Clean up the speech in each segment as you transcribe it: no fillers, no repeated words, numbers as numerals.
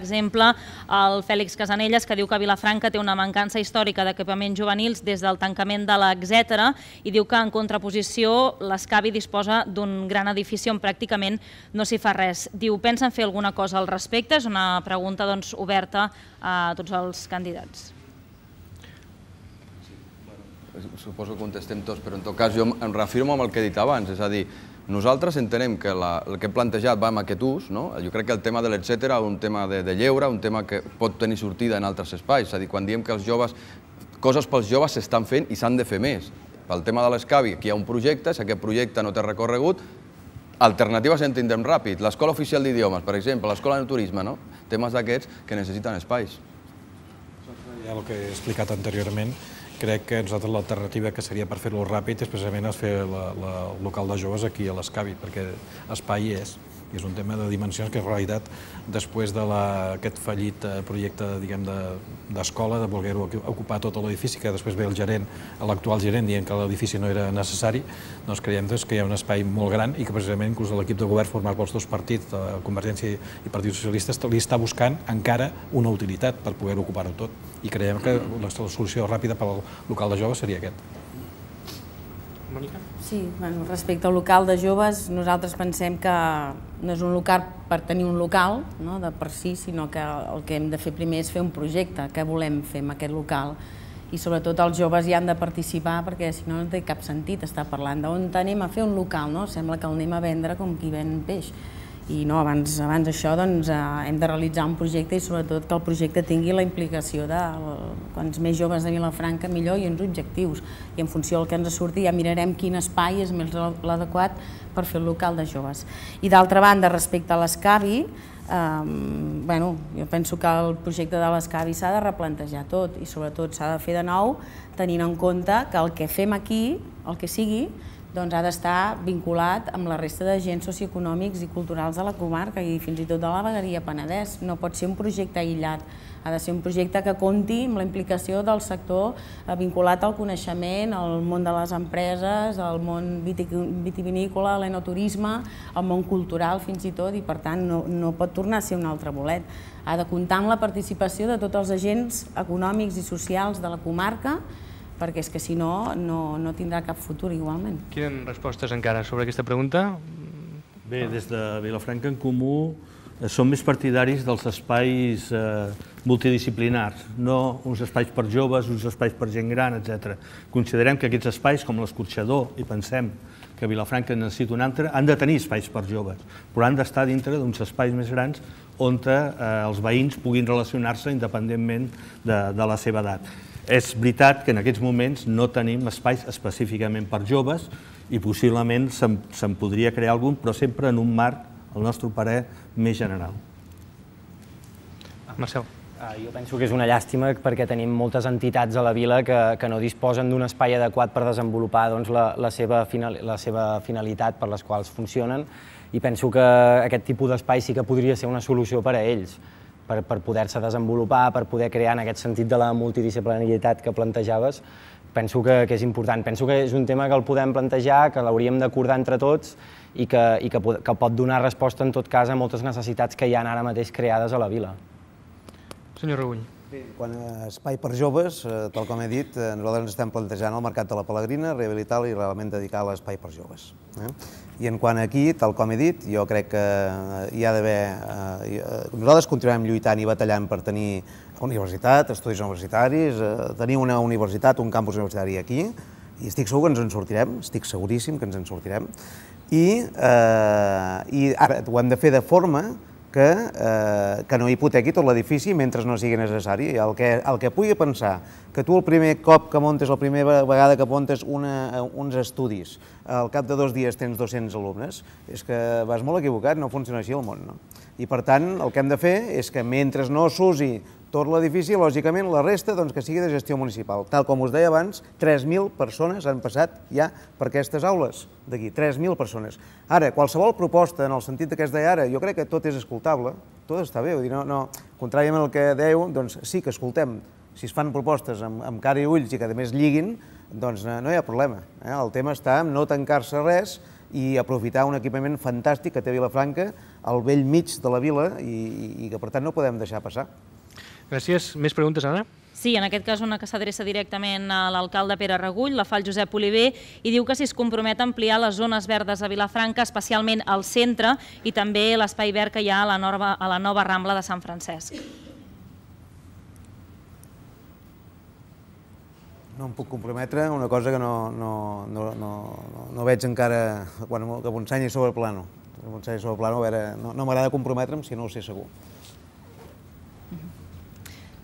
exemple, el Fèlix Casanelles, que diu que Vilafranca té una mancança històrica d'equipaments juvenils des del tancament de l'Etcètera, i diu que en contraposició l'Escavi disposa d'un gran edifici on pràcticament no s'hi fa res. Diu, pensen fer alguna cosa al respecte? És una pregunta oberta a tots els candidats. Suposo que contestem tots, però en tot cas jo em reafirmo amb el que he dit abans, és a dir, nosaltres entenem que el que he plantejat va amb aquest ús, jo crec que el tema de l'etcètera és un tema de lleure, un tema que pot tenir sortida en altres espais, és a dir, quan diem que els joves, coses pels joves s'estan fent i s'han de fer més. Pel tema de l'Escavi, aquí hi ha un projecte, si aquest projecte no té recorregut, alternatives en tindrem ràpid. L'Escola Oficial d'Idiomes, per exemple, l'Escola de Turisme, temes d'aquests que necessiten espais. Ja el que he explicat anteriorment, crec que nosaltres l'alternativa que seria per fer-lo ràpid és precisament fer el local de joves aquí a l'Escavi, perquè espai hi és. I és un tema de dimensions que en realitat, després d'aquest fallit projecte d'escola, de voler ocupar tot l'edifici, que després ve el gerent, l'actual gerent, dient que l'edifici no era necessari, doncs creiem que hi ha un espai molt gran i que precisament inclús l'equip de govern format pels dos partits, Convergència i Partit Socialista, li està buscant encara una utilitat per poder ocupar-ho tot. I creiem que la solució ràpida pel local de joves seria aquest. Mònica? Sí, respecte al local de joves, nosaltres pensem que no és un local per tenir un local de per si, sinó que el que hem de fer primer és fer un projecte, què volem fer amb aquest local. I sobretot els joves hi han de participar perquè si no no té cap sentit estar parlant d'on anem a fer un local, sembla que el anem a vendre com qui ven peix. I no, abans d'això hem de realitzar un projecte i sobretot que el projecte tingui la implicació de quants més joves de Vilafranca millor i uns objectius. I en funció del que ens surti ja mirarem quin espai és més l'adequat per fer el local de joves. I d'altra banda, respecte a l'Escavi, jo penso que el projecte de l'Escavi s'ha de replantejar tot i sobretot s'ha de fer de nou tenint en compte que el que fem aquí, el que sigui, ha d'estar vinculat amb la resta d'agents socioeconòmics i culturals de la comarca i fins i tot de la vegueria Penedès. No pot ser un projecte aïllat, ha de ser un projecte que compti amb la implicació del sector vinculat al coneixement, al món de les empreses, al món vitivinícola, a l'enoturisme, al món cultural fins i tot, i per tant no pot tornar a ser un altre bolet. Ha de comptar amb la participació de tots els agents econòmics i socials de la comarca, perquè és que si no, no tindrà cap futur igualment. Quines respostes encara sobre aquesta pregunta? Bé, des de Vilafranca en Comú som més partidaris dels espais multidisciplinars, no uns espais per joves, uns espais per gent gran, etc. Considerem que aquests espais, com l'escorxador, i pensem que Vilafranca necessita un altre, han de tenir espais per joves, però han d'estar dintre d'uns espais més grans on els veïns puguin relacionar-se independentment de la seva edat. És veritat que en aquests moments no tenim espais específicament per joves i possiblement se'n podria crear algun, però sempre en un marc, al nostre parer, més general. Marcel. Jo penso que és una llàstima perquè tenim moltes entitats a la vila que no disposen d'un espai adequat per desenvolupar la seva finalitat per les quals funcionen i penso que aquest tipus d'espai sí que podria ser una solució per a ells, per poder-se desenvolupar, per poder crear en aquest sentit de la multidisciplinaritat que plantejaves. Penso que és important. Penso que és un tema que el podem plantejar, que l'hauríem d'acordar entre tots i que pot donar resposta en tot cas a moltes necessitats que hi ha ara mateix creades a la vila. Senyor Regull. Quant a espai per joves, tal com he dit, nosaltres ens estem plantejant el Mercat de la Pelegrina, rehabilitar-lo i realment dedicar a l'espai per joves. I en quant a aquí, tal com he dit, jo crec que hi ha d'haver... Nosaltres continuem lluitant i batallant per tenir universitat, estudis universitaris, tenir una universitat, un campus universitari aquí, i estic segur que ens en sortirem, estic seguríssim que ens en sortirem, i ara ho hem de fer de forma que no hipotequi tot l'edifici mentre no sigui necessari. El que pugui pensar que tu el primer cop que muntes, la primera vegada que muntes uns estudis, al cap de 2 dies tens 200 alumnes, és que vas molt equivocat, no funciona així el món. I per tant, el que hem de fer és que mentre no s'usi tot l'edifici, lògicament, la resta que sigui de gestió municipal. Tal com us deia abans, 3.000 persones han passat ja per aquestes aules d'aquí, 3.000 persones. Ara, qualsevol proposta, en el sentit que es deia ara, jo crec que tot és escoltable, tot està bé, contràriament al que dèieu, doncs sí que escoltem. Si es fan propostes amb cara i ulls i que a més lliguin, doncs no hi ha problema. El tema està en no tancar-se res i aprofitar un equipament fantàstic que té Vilafranca al vell mig de la vila i que per tant no podem deixar passar. Gràcies. Més preguntes, Anna? Sí, en aquest cas una que s'adreça directament a l'alcalde Pere Regull, la fa el Josep Oliver, i diu que si es compromet a ampliar les zones verdes a Vilafranca, especialment al centre, i també l'espai verd que hi ha a la nova Rambla de Sant Francesc. No em puc comprometre a una cosa que no veig encara que m'ho ensenyi sobre el plano. No m'agrada comprometre'm si no ho sé segur.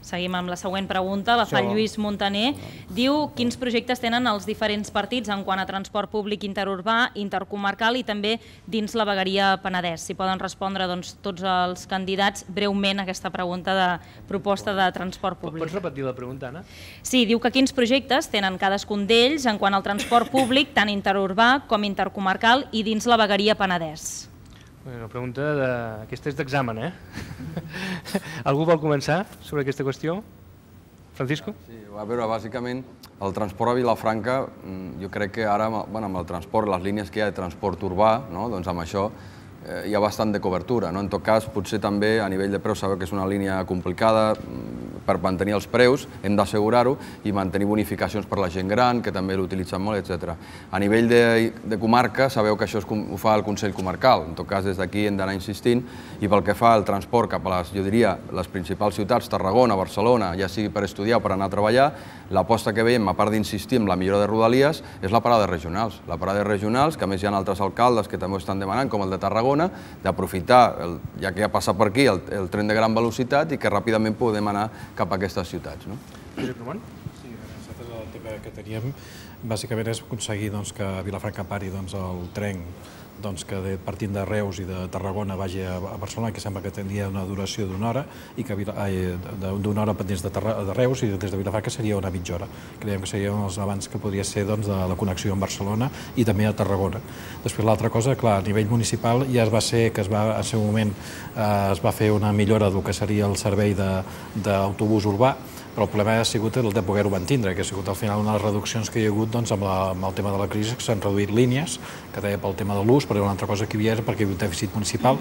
Seguim amb la següent pregunta, la fa Lluís Montaner. Diu quins projectes tenen els diferents partits en quant a transport públic interurbà, intercomarcal i també dins la vegueria Penedès. Si poden respondre tots els candidats breument a aquesta pregunta de proposta de transport públic. Pots repetir la pregunta, Anna? Sí, diu que quins projectes tenen cadascun d'ells en quant al transport públic, tant interurbà com intercomarcal i dins la vegueria Penedès. Una pregunta aquesta és d'examen, eh? Algú vol començar sobre aquesta qüestió? Francisco? Sí, a veure, bàsicament, el transport a Vilafranca, jo crec que ara, amb el transport, les línies que hi ha de transport urbà, doncs amb això hi ha bastant de cobertura. En tot cas, potser també a nivell de preus, sabeu que és una línia complicada per mantenir els preus, hem d'assegurar-ho i mantenir bonificacions per la gent gran, que també l'utilitzen molt, etc. A nivell de comarca, sabeu que això ho fa el Consell Comarcal. En tot cas, des d'aquí hem d'anar insistint. I pel que fa al transport cap a jo diria, les principals ciutats, Tarragona, Barcelona, ja sigui per estudiar o per anar a treballar, l'aposta que veiem, a part d'insistir en la millora de Rodalies, és la parada regionals. La parada regionals, que a més hi ha altres alcaldes que també ho estan demanant, com el de Tarragona, d'aprofitar, ja que ha passat per aquí, el tren de gran velocitat i que ràpidament podem anar cap a aquestes ciutats. Josep Roman? Sí, nosaltres el tema que teníem bàsicament és aconseguir que a Vilafranca pari el tren que partint de Reus i de Tarragona vagi a Barcelona, que sembla que tindria una duració d'una hora, i que d'una hora des de Reus i des de Vilafranca seria una mitja hora. Creiem que seria un dels avanços que podria ser de la connexió amb Barcelona i també a Tarragona. Després l'altra cosa, clar, a nivell municipal ja es va ser que en el seu moment es va fer una millora del que seria el servei d'autobús urbà, però el problema ha sigut el de poder-ho mantindre, que ha sigut al final una de les reduccions que hi ha hagut amb el tema de la crisi, que s'han reduït línies, que deia pel tema de l'ús, però una altra cosa que hi havia era perquè hi havia un dèficit municipal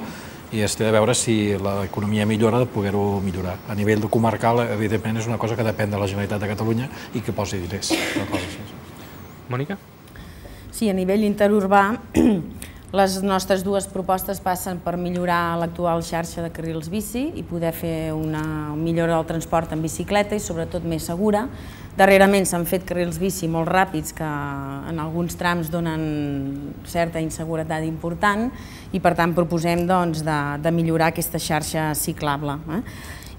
i es té de veure si l'economia millora de poder-ho millorar. A nivell comarcal, evidentment, és una cosa que depèn de la Generalitat de Catalunya i que posi diners. Mònica? Sí, a nivell interurbà, les nostres dues propostes passen per millorar l'actual xarxa de carrils bici i poder fer una millora del transport en bicicleta i sobretot més segura. Darrerament s'han fet carrils bici molt ràpids que en alguns trams donen certa inseguretat important i per tant proposem de millorar aquesta xarxa ciclable.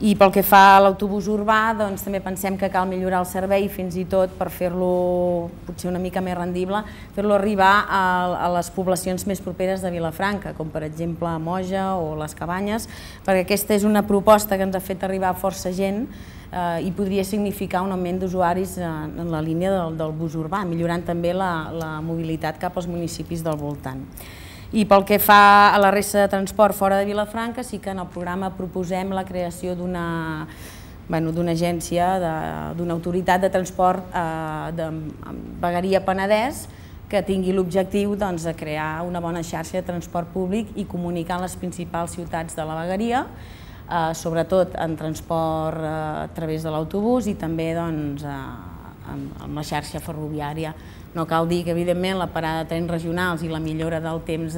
I pel que fa a l'autobús urbà, també pensem que cal millorar el servei fins i tot per fer-lo potser una mica més rendible, fer-lo arribar a les poblacions més properes de Vilafranca, com per exemple Moja o les Cabanyes, perquè aquesta és una proposta que ens ha fet arribar força gent i podria significar un augment d'usuaris en la línia del bus urbà, millorant també la mobilitat cap als municipis del voltant. I pel que fa a la resta de transport fora de Vilafranca, sí que en el programa proposem la creació d'una agència, d'una autoritat de transport de vegueria Penedès que tingui l'objectiu de crear una bona xarxa de transport públic i comunicar les principals ciutats de la vegueria, sobretot en transport a través de l'autobús i també amb la xarxa ferroviària. No cal dir que, evidentment, la parada de trens regionals i la millora del temps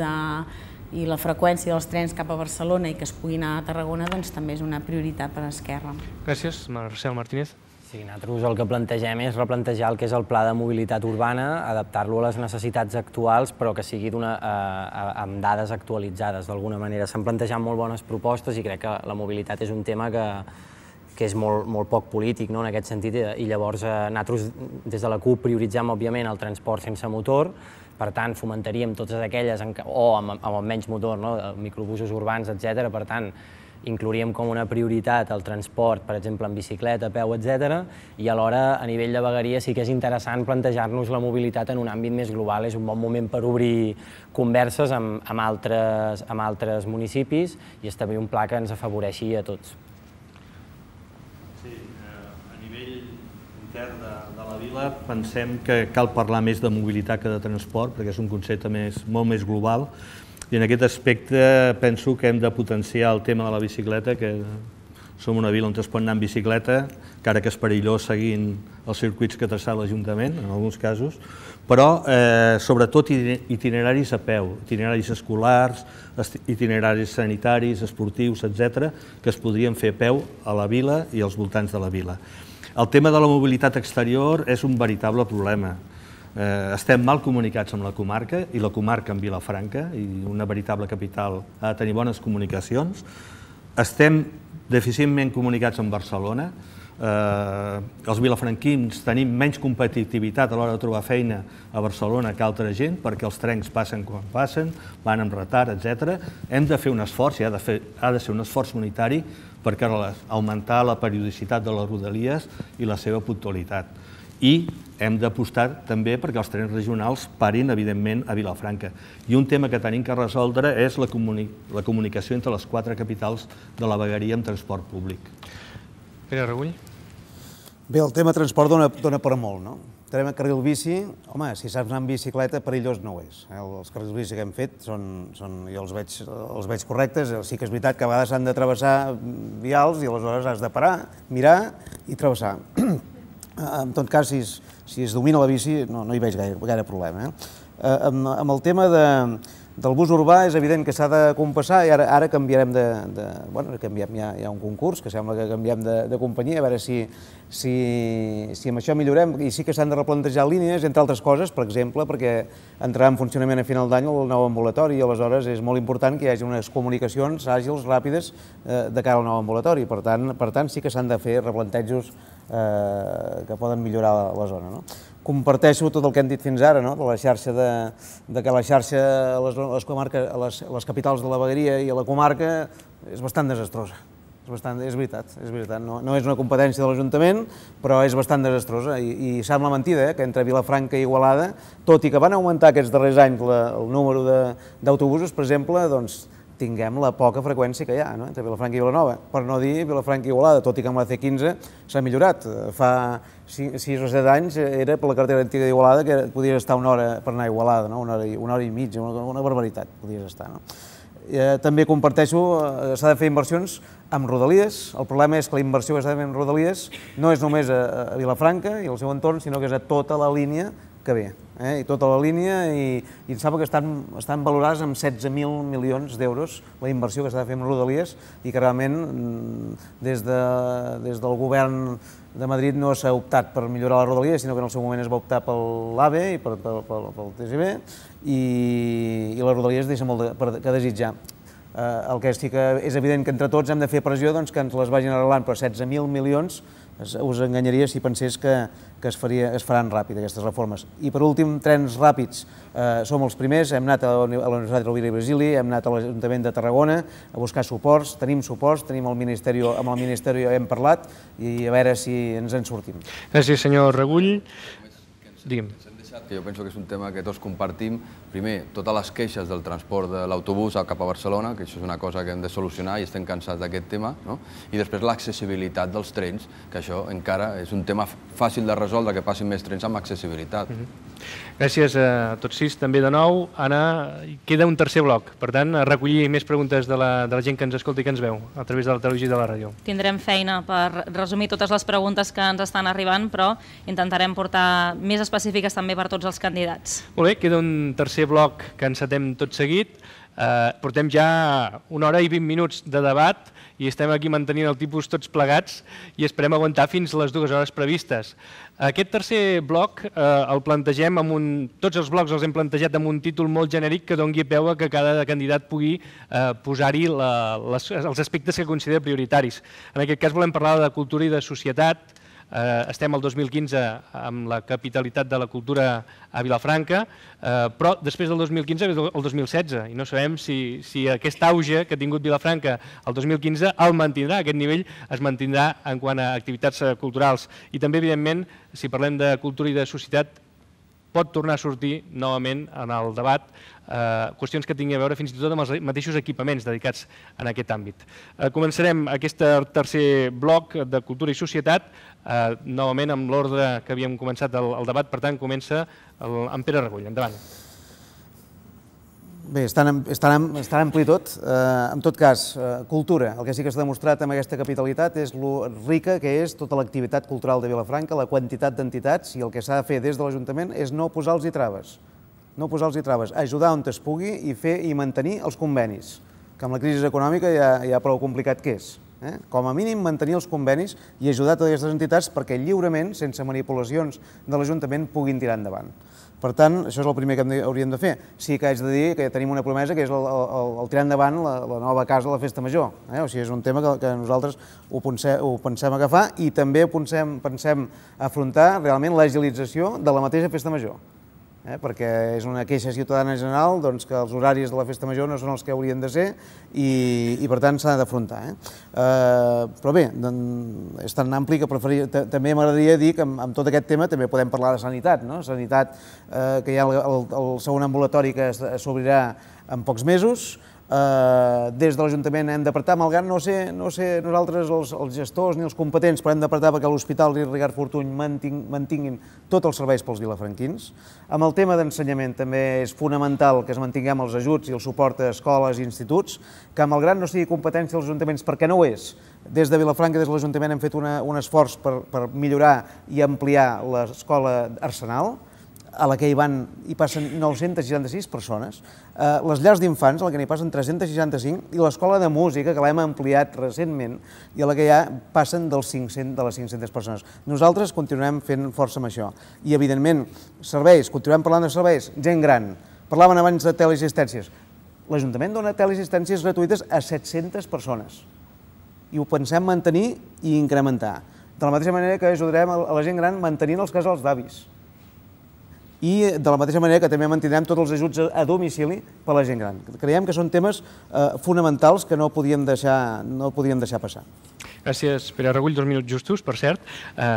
i la freqüència dels trens cap a Barcelona i que es pugui anar a Tarragona també és una prioritat per a Esquerra. Gràcies. Marcel Martínez. Sí, nosaltres el que plantegem és replantejar el que és el pla de mobilitat urbana, adaptar-lo a les necessitats actuals, però que sigui amb dades actualitzades d'alguna manera. S'han plantejat molt bones propostes i crec que la mobilitat és un tema que és molt poc polític en aquest sentit, i llavors nosaltres des de la CUP prioritzem òbviament el transport sense motor, per tant fomentaríem totes aquelles, o amb menys motor, microbusos urbans, etc. Per tant, inclouríem com una prioritat el transport, per exemple, en bicicleta, a peu, etc. I alhora, a nivell de vegueria, sí que és interessant plantejar-nos la mobilitat en un àmbit més global. És un bon moment per obrir converses amb altres municipis i establir un pla que ens afavoreixi a tots. Sí, a nivell intern de la vila pensem que cal parlar més de mobilitat que de transport, perquè és un concepte molt més global, i en aquest aspecte penso que hem de potenciar el tema de la bicicleta, que som una vila on es pot anar en bicicleta, encara que és perillós seguint els circuits que ha traçat l'Ajuntament, en alguns casos, però sobretot itineraris a peu, itineraris escolars, itineraris sanitaris, esportius, etc., que es podrien fer a peu a la vila i als voltants de la vila. El tema de la mobilitat exterior és un veritable problema. Estem mal comunicats amb la comarca, i la comarca amb Vilafranca, i una veritable capital ha de tenir bones comunicacions. Estem deficientment comunicats amb Barcelona. Els vilafranquins tenim menys competitivitat a l'hora de trobar feina a Barcelona que altra gent, perquè els trens passen quan passen, van amb retard, etc. Hem de fer un esforç, i ha de ser un esforç unitari, per augmentar la periodicitat de les rodalies i la seva puntualitat. I hem d'apostar també perquè els trens regionals parin, evidentment, a Vilafranca. I un tema que tenim que resoldre és la comunicació entre les 4 capitals de la vegueria amb transport públic. Pere Regull. Bé, el tema transport dona per molt, no? Tenim el carril bici, home, si saps anar en bicicleta, perillós no ho és. Els carrils bici que hem fet, jo els veig correctes. Sí que és veritat que a vegades s'han de travessar vials i aleshores has de parar, mirar i travessar. En tot cas, si es domina la bici, no hi veig gaire problema. Amb el tema del bus urbà és evident que s'ha de compassar i ara canviarem hi ha un concurs que sembla que canviem de companyia, a veure si amb això millorem, i sí que s'han de replantejar línies, entre altres coses, per exemple, perquè entrarà en funcionament a final d'any el nou ambulatori, i aleshores és molt important que hi hagi unes comunicacions àgils, ràpides, de cara al nou ambulatori. Per tant, sí que s'han de fer replantejos que poden millorar la zona. Comparteixo tot el que hem dit fins ara, de la xarxa, que la xarxa a les capitals de la vegueria i a la comarca és bastant desastrosa. És veritat, no és una competència de l'Ajuntament, però és bastant desastrosa, i sembla mentida que entre Vilafranca i Igualada, tot i que van augmentar aquests darrers anys el número d'autobusos, per exemple, doncs tinguem la poca freqüència que hi ha entre Vilafranca i Vilanova, per no dir Vilafranca i Igualada, tot i que amb la C15 s'ha millorat. Fa 6 o 7 anys era per la carretera antiga d'Igualada que podies estar una hora per anar a Igualada, una hora i mitja, una barbaritat podies estar. També comparteixo, s'ha de fer inversions amb rodalies. El problema és que la inversió que s'ha de fer amb rodalies no és només a Vilafranca i al seu entorn, sinó que és a tota la línia que ve, i tota la línia, i em sembla que estan valorades amb 16.000 milions d'euros la inversió que s'ha de fer amb rodalies, i que realment des del govern de Madrid no s'ha optat per millorar la rodalia, sinó que en el seu moment es va optar per l'AVE i pel TGV, i la rodalia es deixa molt que desitjar. El que sí que és evident que entre tots hem de fer pressió que ens les vagin arreglant, però 16.000 milions us enganyaria si pensés que es faran ràpid aquestes reformes. I per últim, trens ràpids. Som els primers, hem anat a la Universitat Rovira i Virgili, hem anat a l'Ajuntament de Tarragona a buscar suports, tenim amb el Ministeri hem parlat, i a veure si ens en sortim. Gràcies, senyor Regull. Digue'm. Que jo penso que és un tema que tots compartim. Primer, totes les queixes del transport de l'autobús cap a Barcelona, que això és una cosa que hem de solucionar i estem cansats d'aquest tema, i després l'accessibilitat dels trens, que això encara és un tema fàcil de resoldre, que passin més trens amb accessibilitat. Gràcies a tots 6 també de nou. Anna, queda un tercer bloc, per tant, a recollir més preguntes de la gent que ens escolta i que ens veu a través de la televisió i de la ràdio. Tindrem feina per resumir totes les preguntes que ens estan arribant, però intentarem portar més específiques també per tots els candidats. Molt bé, queda un tercer bloc que encetem tot seguit. Portem ja 1 hora i 20 minuts de debat i estem aquí mantenint el tipus tots plegats i esperem aguantar fins a les 2 hores previstes. Aquest tercer bloc el plantegem tots els blocs els hem plantejat amb un títol molt genèric que doni peu a que cada candidat pugui posar-hi els aspectes que considera prioritaris. En aquest cas volem parlar de cultura i de societat. Estem al 2015 amb la capitalitat de la cultura a Vilafranca, però després del 2015 ve el 2016 i no sabem si aquest auge que ha tingut Vilafranca el 2015 el mantindrà, aquest nivell es mantindrà en quant a activitats culturals. I també, evidentment, si parlem de cultura i de societat, pot tornar a sortir novament en el debat qüestions que tinguin a veure fins i tot amb els mateixos equipaments dedicats en aquest àmbit. Començarem aquest tercer bloc de cultura i societat, novament amb l'ordre que havíem començat el debat, per tant comença en Pere Regull. Endavant. Bé, és tan ampli tot. En tot cas, cultura. El que sí que s'ha demostrat amb aquesta capitalitat és lo rica que és tota l'activitat cultural de Vilafranca, la quantitat d'entitats, i el que s'ha de fer des de l'Ajuntament és no posar-los traves. No posar-los traves, ajudar on es pugui i fer i mantenir els convenis, que amb la crisi econòmica ja prou complicat que és. Com a mínim mantenir els convenis i ajudar totes aquestes entitats perquè lliurement, sense manipulacions de l'Ajuntament, puguin tirar endavant. Per tant, això és el primer que hauríem de fer. Sí que haig de dir que tenim una promesa que és el tirar endavant la nova casa de la Festa Major. O sigui, és un tema que nosaltres ho pensem agafar i també pensem afrontar realment l'agilització de la mateixa Festa Major. Perquè és una queixa ciutadana general que els horaris de la Festa Major no són els que haurien de ser i per tant s'ha d'afrontar. Però bé, és tan ampli que també m'agradaria dir que amb tot aquest tema també podem parlar de sanitat. Sanitat, que hi ha el segon ambulatori que s'obrirà en pocs mesos. Des de l'Ajuntament hem d'apartar, malgrat no ser nosaltres els gestors ni els competents, però hem d'apartar perquè l'Hospital Ricard Fortuny mantinguin tots els serveis pels vilafranquins. Amb el tema d'ensenyament també és fonamental que es mantinguem els ajuts i el suport a escoles i instituts, que malgrat no sigui competència dels ajuntaments, perquè no ho és, des de Vilafranca, des de l'Ajuntament hem fet un esforç per millorar i ampliar l'escola Arsenal, a la que hi passen 966 persones, les llars d'infants, a la que n'hi passen 365, i l'escola de música, que l'hem ampliat recentment, i a la que ja passen de les 500 persones. Nosaltres continuem fent força amb això. I, evidentment, serveis, continuem parlant de serveis, gent gran. Parlaven abans de teleassistències. L'Ajuntament dona teleassistències gratuïtes a 700 persones. I ho pensem mantenir i incrementar. De la mateixa manera que ajudarem a la gent gran mantenint els casals d'avis. I de la mateixa manera que també mantindrem tots els ajuts a domicili per a la gent gran. Creiem que són temes fonamentals que no podíem deixar passar. Gràcies, Pere Regull. 2 minuts justos, per cert.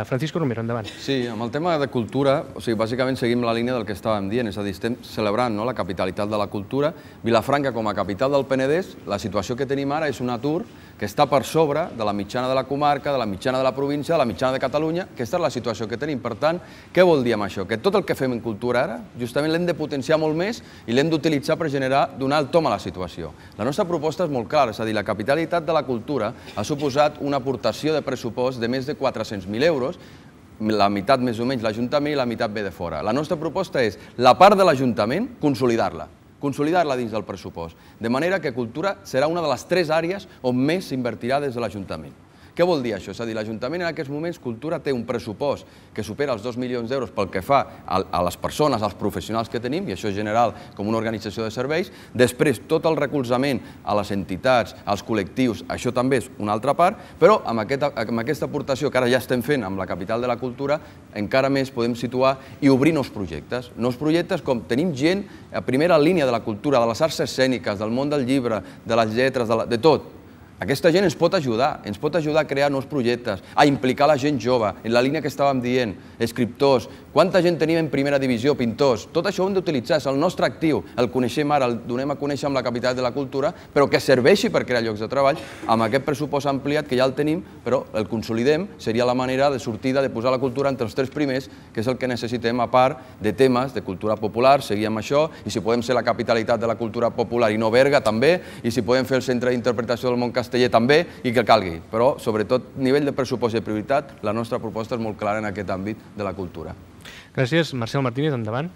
Francisco Romero, endavant. Sí, amb el tema de cultura, bàsicament seguim la línia del que estàvem dient, és a dir, estem celebrant la capitalitat de la cultura. Vilafranca, com a capital del Penedès, la situació que tenim ara és un atur que està per sobre de la mitjana de la comarca, de la mitjana de la província, de la mitjana de Catalunya. Aquesta és la situació que tenim. Per tant, què vol dir amb això? Que tot el que fem en cultura ara, justament l'hem de potenciar molt més i l'hem d'utilitzar per donar el tom a la situació. La nostra proposta és molt clara, és a dir, la capitalitat de la cultura ha suposat una aportació de pressupost de més de 400.000 euros, la meitat més o menys l'Ajuntament i la meitat ve de fora. La nostra proposta és la part de l'Ajuntament, consolidar-la dins del pressupost, de manera que cultura serà una de les 3 àrees on més s'invertirà des de l'Ajuntament. Què vol dir això? És a dir, l'Ajuntament en aquests moments, cultura, té un pressupost que supera els 2 milions d'euros pel que fa a les persones, als professionals que tenim, i això és general com una organització de serveis. Després, tot el recolzament a les entitats, als col·lectius, això també és una altra part, però amb aquesta aportació que ara ja estem fent amb la capital de la cultura, encara més podem situar i obrir nous projectes. Nous projectes com tenim gent a primera línia de la cultura, de les arts escèniques, del món del llibre, de les lletres, de tot. Aquesta gent ens pot ajudar a crear nous projectes, a implicar la gent jove, en la línia que estàvem dient, escriptors, quanta gent tenim en primera divisió, pintors, tot això ho hem d'utilitzar, és el nostre actiu, el coneixem ara, el donem a conèixer amb la capital de la cultura, però que serveixi per crear llocs de treball, amb aquest pressupost ampliat que ja el tenim, però el consolidem, seria la manera de sortida, de posar la cultura entre els 3 primers, que és el que necessitem a part de temes de cultura popular, seguir amb això, i si podem ser la capitalitat de la cultura popular i no Berga també, i si podem fer el centre d'interpretació del món casteller també, i que calgui. Però, sobretot, nivell de pressupost i prioritat, la nostra proposta és molt clara en aquest àmbit de la cultura. Gràcies. Marcel Martínez, endavant.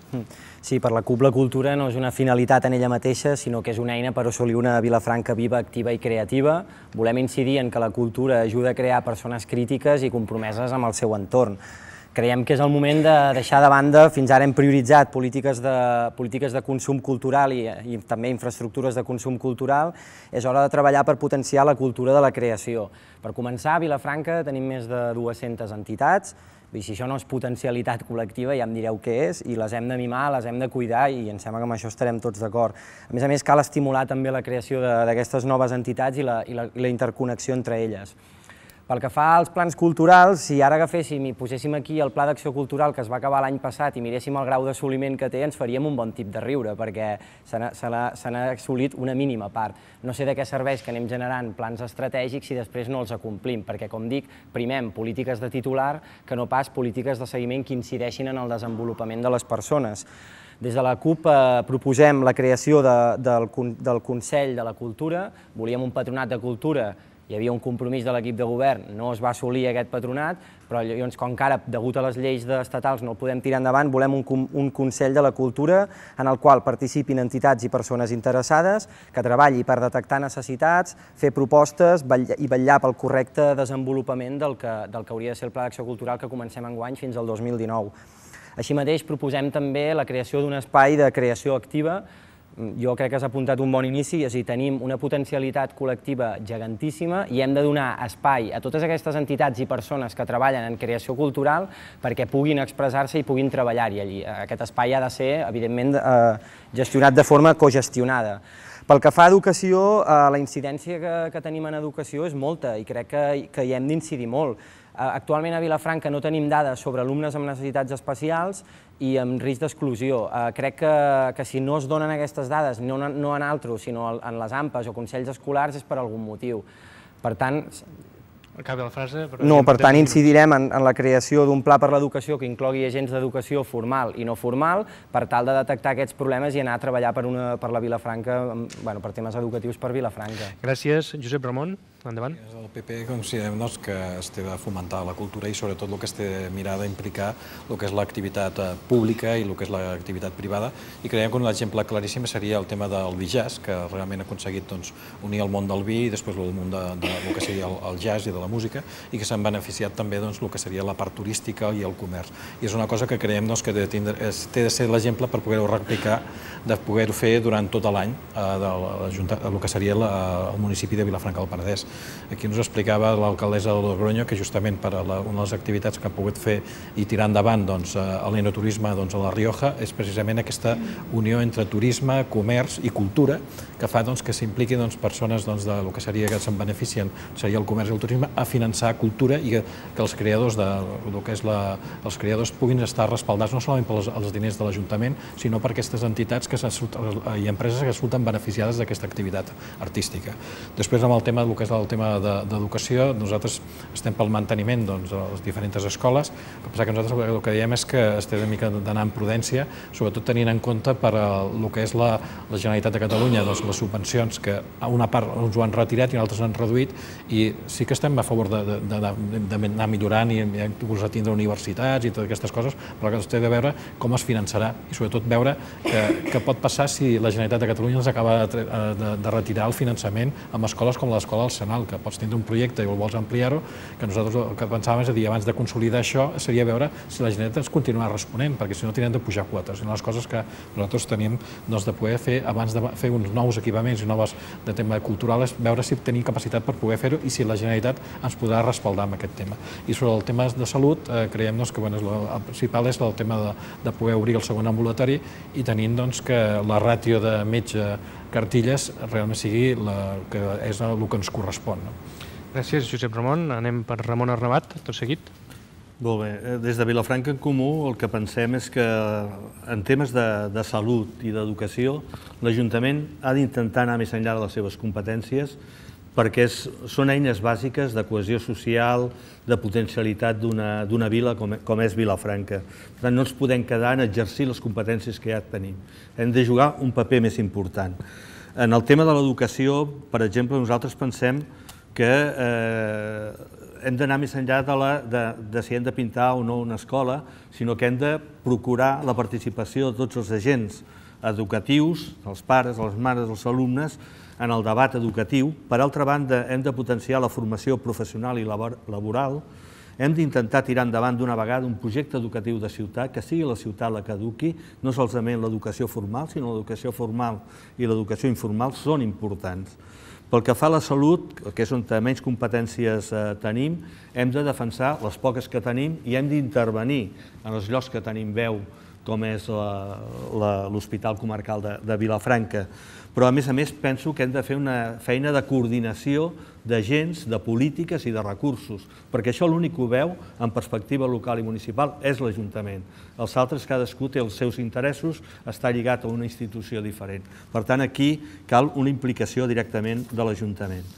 Sí, per la CUP la cultura no és una finalitat en ella mateixa, sinó que és una eina per assolir una Vilafranca viva, activa i creativa. Volem incidir en que la cultura ajuda a crear persones crítiques i compromeses amb el seu entorn. Creiem que és el moment de deixar de banda, fins ara hem prioritzat polítiques de consum cultural i també infraestructures de consum cultural. És hora de treballar per potenciar la cultura de la creació. Per començar, a Vilafranca tenim més de 200 entitats, i si això no és potencialitat col·lectiva ja em direu què és, i les hem de mimar, les hem de cuidar, i em sembla que amb això estarem tots d'acord. A més, cal estimular també la creació d'aquestes noves entitats i la interconnexió entre elles. Pel que fa als plans culturals, si ara agaféssim i poséssim aquí el Pla d'Acció Cultural que es va acabar l'any passat i miréssim el grau d'assoliment que té, ens faríem un bon tip de riure, perquè se n'ha assolit una mínima part. No sé de què serveix que anem generant plans estratègics si després no els acomplim, perquè, com dic, primem polítiques de titular que no pas polítiques de seguiment que incideixin en el desenvolupament de les persones. Des de la CUP proposem la creació del Consell de la Cultura, volíem un patronat de cultura, hi havia un compromís de l'equip de govern, no es va assolir aquest patronat, però llavors, com que ara, degut a les lleis estatals, no el podem tirar endavant, volem un Consell de la Cultura en el qual participin entitats i persones interessades, que treballi per detectar necessitats, fer propostes i vetllar pel correcte desenvolupament del que hauria de ser el Pla d'Acció Cultural que comencem enguany fins al 2019. Així mateix, proposem també la creació d'un espai de creació activa. Jo crec que has apuntat un bon inici, és a dir, tenim una potencialitat col·lectiva gegantíssima i hem de donar espai a totes aquestes entitats i persones que treballen en creació cultural perquè puguin expressar-se i puguin treballar-hi allí. Aquest espai ha de ser, evidentment, gestionat de forma cogestionada. Pel que fa a educació, la incidència que tenim en educació és molta i crec que hi hem d'incidir molt. Actualment a Vilafranca no tenim dades sobre alumnes amb necessitats especials i amb risc d'exclusió. Crec que si no es donen aquestes dades, no en altres, sinó en les AMPAs o consells escolars, és per algun motiu. Per tant, Acabi la frase. No, per tant, incidirem en la creació d'un pla per l'educació que inclogui agents d'educació formal i no formal per tal de detectar aquests problemes i anar a treballar per la Vilafranca, per temes educatius per Vilafranca. Gràcies. Josep Ramon, endavant. El PP considerem que es té de fomentar la cultura i sobretot el que es té de mirar d'implicar el que és l'activitat pública i el que és l'activitat privada, i creiem que un exemple claríssim seria el tema del vi-jazz, que realment ha aconseguit unir el món del vi i després el món del que seria el jazz i de la música, i que s'han beneficiat també el que seria la part turística i el comerç. I és una cosa que creiem que té de ser l'exemple per poder-ho replicar, de poder-ho fer durant tot l'any el que seria el municipi de Vilafranca del Penedès. Aquí ens explicava l'alcaldessa de Logronyo que justament per una de les activitats que ha pogut fer i tirar endavant l'enoturisme a La Rioja és precisament aquesta unió entre turisme, comerç i cultura que fa que s'impliquin persones del que seria que se'n beneficien, seria el comerç i el turisme, a finançar cultura i que els creadors puguin estar respaldats no solament pels diners de l'Ajuntament, sinó per aquestes entitats i empreses que surten beneficiades d'aquesta activitat artística. Després, amb el tema d'educació, nosaltres estem pel manteniment de les diferents escoles, però que nosaltres el que diem és que es té d'anar amb prudència, sobretot tenint en compte per el que és la Generalitat de Catalunya, les subvencions, que a una part uns ho han retirat i altres han reduït, i sí que estem a favor d'anar millorant i inclús a tindre universitats i totes aquestes coses, però que es té de veure com es finançarà i sobretot veure què pot passar si la Generalitat de Catalunya ens acaba de retirar el finançament amb escoles com l'escola Arsenal, que pots tindre un projecte i vols ampliar-ho, que nosaltres el que pensàvem és a dir, abans de consolidar això, seria veure si la Generalitat ens continuarà responent, perquè si no tindrem de pujar quotes. I una de les coses que nosaltres tenim de poder fer abans de fer uns nous equipaments i noves de tema cultural és veure si tenim capacitat per poder fer-ho i si la Generalitat ens podrà respaldar amb aquest tema. I sobre el tema de salut, creiem que el principal és el tema de poder obrir el segon ambulatori i tenint que la ràtio de metge cartilles realment sigui el que ens correspon. Gràcies, Josep Ramon. Anem per Ramon Arnabat, tot seguit. Molt bé. Des de Vilafranca en Comú el que pensem és que en temes de salut i d'educació l'Ajuntament ha d'intentar anar més enllà de les seves competències perquè són eines bàsiques de cohesió social, de potencialitat d'una vila com és Vilafranca. Per tant, no ens podem quedar en exercir les competències que ja tenim. Hem de jugar un paper més important. En el tema de l'educació, per exemple, nosaltres pensem que hem d'anar més enllà de si hem de pintar o no una escola, sinó que hem de procurar la participació de tots els agents educatius, els pares, les mares, els alumnes, en el debat educatiu. Per altra banda, hem de potenciar la formació professional i laboral. Hem d'intentar tirar endavant d'una vegada un projecte educatiu de ciutat, que sigui la ciutat la que eduqui, no solament l'educació formal, sinó l'educació formal i l'educació informal són importants. Pel que fa a la salut, que és on menys competències tenim, hem de defensar les poques que tenim i hem d'intervenir en els llocs que tenim veu com és l'Hospital Comarcal de Vilafranca. Però, a més, penso que hem de fer una feina de coordinació d'agents, de polítiques i de recursos, perquè això l'únic que ho veu, en perspectiva local i municipal, és l'Ajuntament. Els altres, cadascú té els seus interessos, està lligat a una institució diferent. Per tant, aquí cal una implicació directament de l'Ajuntament.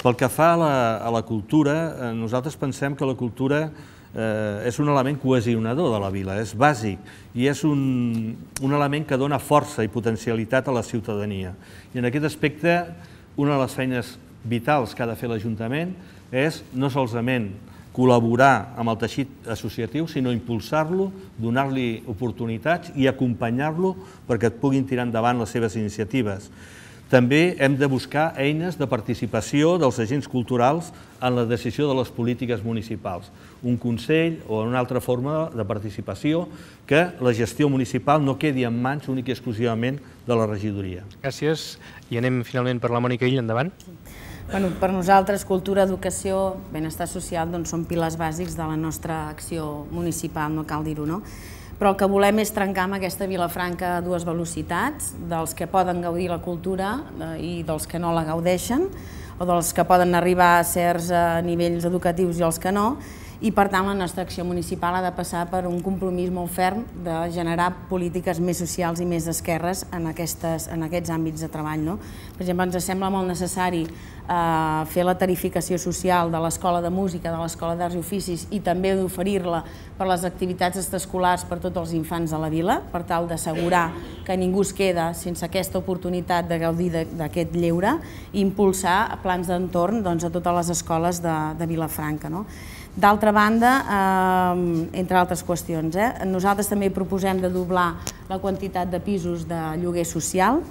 Pel que fa a la cultura, nosaltres pensem que la cultura és un element cohesionador de la vila, és bàsic i és un element que dona força i potencialitat a la ciutadania. I en aquest aspecte, una de les feines vitals que ha de fer l'Ajuntament és no solament col·laborar amb el teixit associatiu, sinó impulsar-lo, donar-li oportunitats i acompanyar-lo perquè et puguin tirar endavant les seves iniciatives. També hem de buscar eines de participació dels agents culturals en la decisió de les polítiques municipals. Un consell o una altra forma de participació que la gestió municipal no quedi en mans únic i exclusivament de la regidoria. Gràcies. I anem finalment per la Mònica Ill, endavant. Per nosaltres, cultura, educació, benestar social són pilars bàsics de la nostra acció municipal, no cal dir-ho, no? Però el que volem és trencar amb aquesta Vilafranca a dues velocitats, dels que poden gaudir la cultura i dels que no la gaudeixen, o dels que poden arribar a certs nivells educatius i els que no, i per tant la nostra acció municipal ha de passar per un compromís molt ferm de generar polítiques més socials i més d'esquerres en aquests àmbits de treball. Per exemple, ens sembla molt necessari fer la tarificació social de l'Escola de Música, de l'Escola d'Arts i Oficis i també d'oferir-la per les activitats extraescolars per tots els infants de la vila, per tal d'assegurar que ningú es queda sense aquesta oportunitat de gaudir d'aquest lleure i impulsar plans d'entorn a totes les escoles de Vilafranca. D'altra banda, entre altres qüestions, nosaltres també proposem de doblar la quantitat de pisos de lloguer social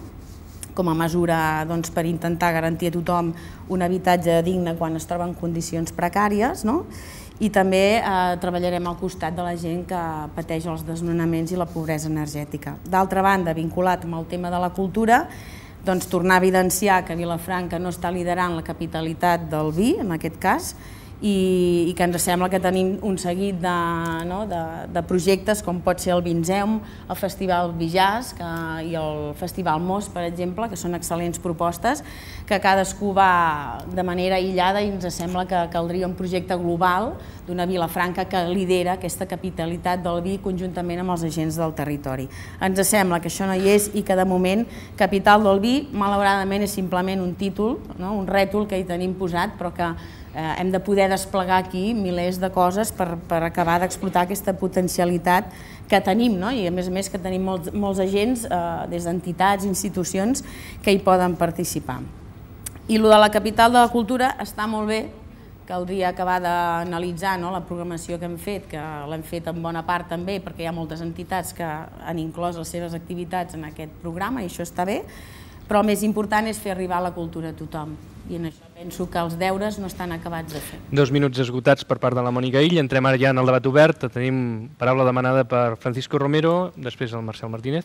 com a mesura per intentar garantir a tothom un habitatge digne quan es troba en condicions precàries, i també treballarem al costat de la gent que pateix els desnonaments i la pobresa energètica. D'altra banda, vinculat amb el tema de la cultura, tornar a evidenciar que Vilafranca no està liderant la capitalitat del vi, en aquest cas, i que ens sembla que tenim un seguit de projectes com pot ser el Vinzeum, el Festival Bijàs i el Festival Mos, per exemple, que són excel·lents propostes, que cadascú va de manera aïllada i ens sembla que caldria un projecte global d'una Vilafranca que lidera aquesta capitalitat del vi conjuntament amb els agents del territori. Ens sembla que això no hi és i que de moment Capital del Vi malauradament és simplement un títol, un rètol que hi tenim posat, però que hem de poder desplegar aquí milers de coses per acabar d'explotar aquesta potencialitat que tenim, i a més que tenim molts agents, des d'entitats, institucions, que hi poden participar. I el de la capital de la cultura està molt bé, caldria acabar d'analitzar la programació que hem fet, que l'hem fet en bona part també, perquè hi ha moltes entitats que han inclòs les seves activitats en aquest programa i això està bé, però el més important és fer arribar la cultura a tothom. I en això penso que els deures no estan acabats de fer. 2 minuts esgotats per part de la Mònica Ill. Entrem ara ja en el debat obert. Tenim paraula demanada per Francisco Romero, després el Marcel Martínez.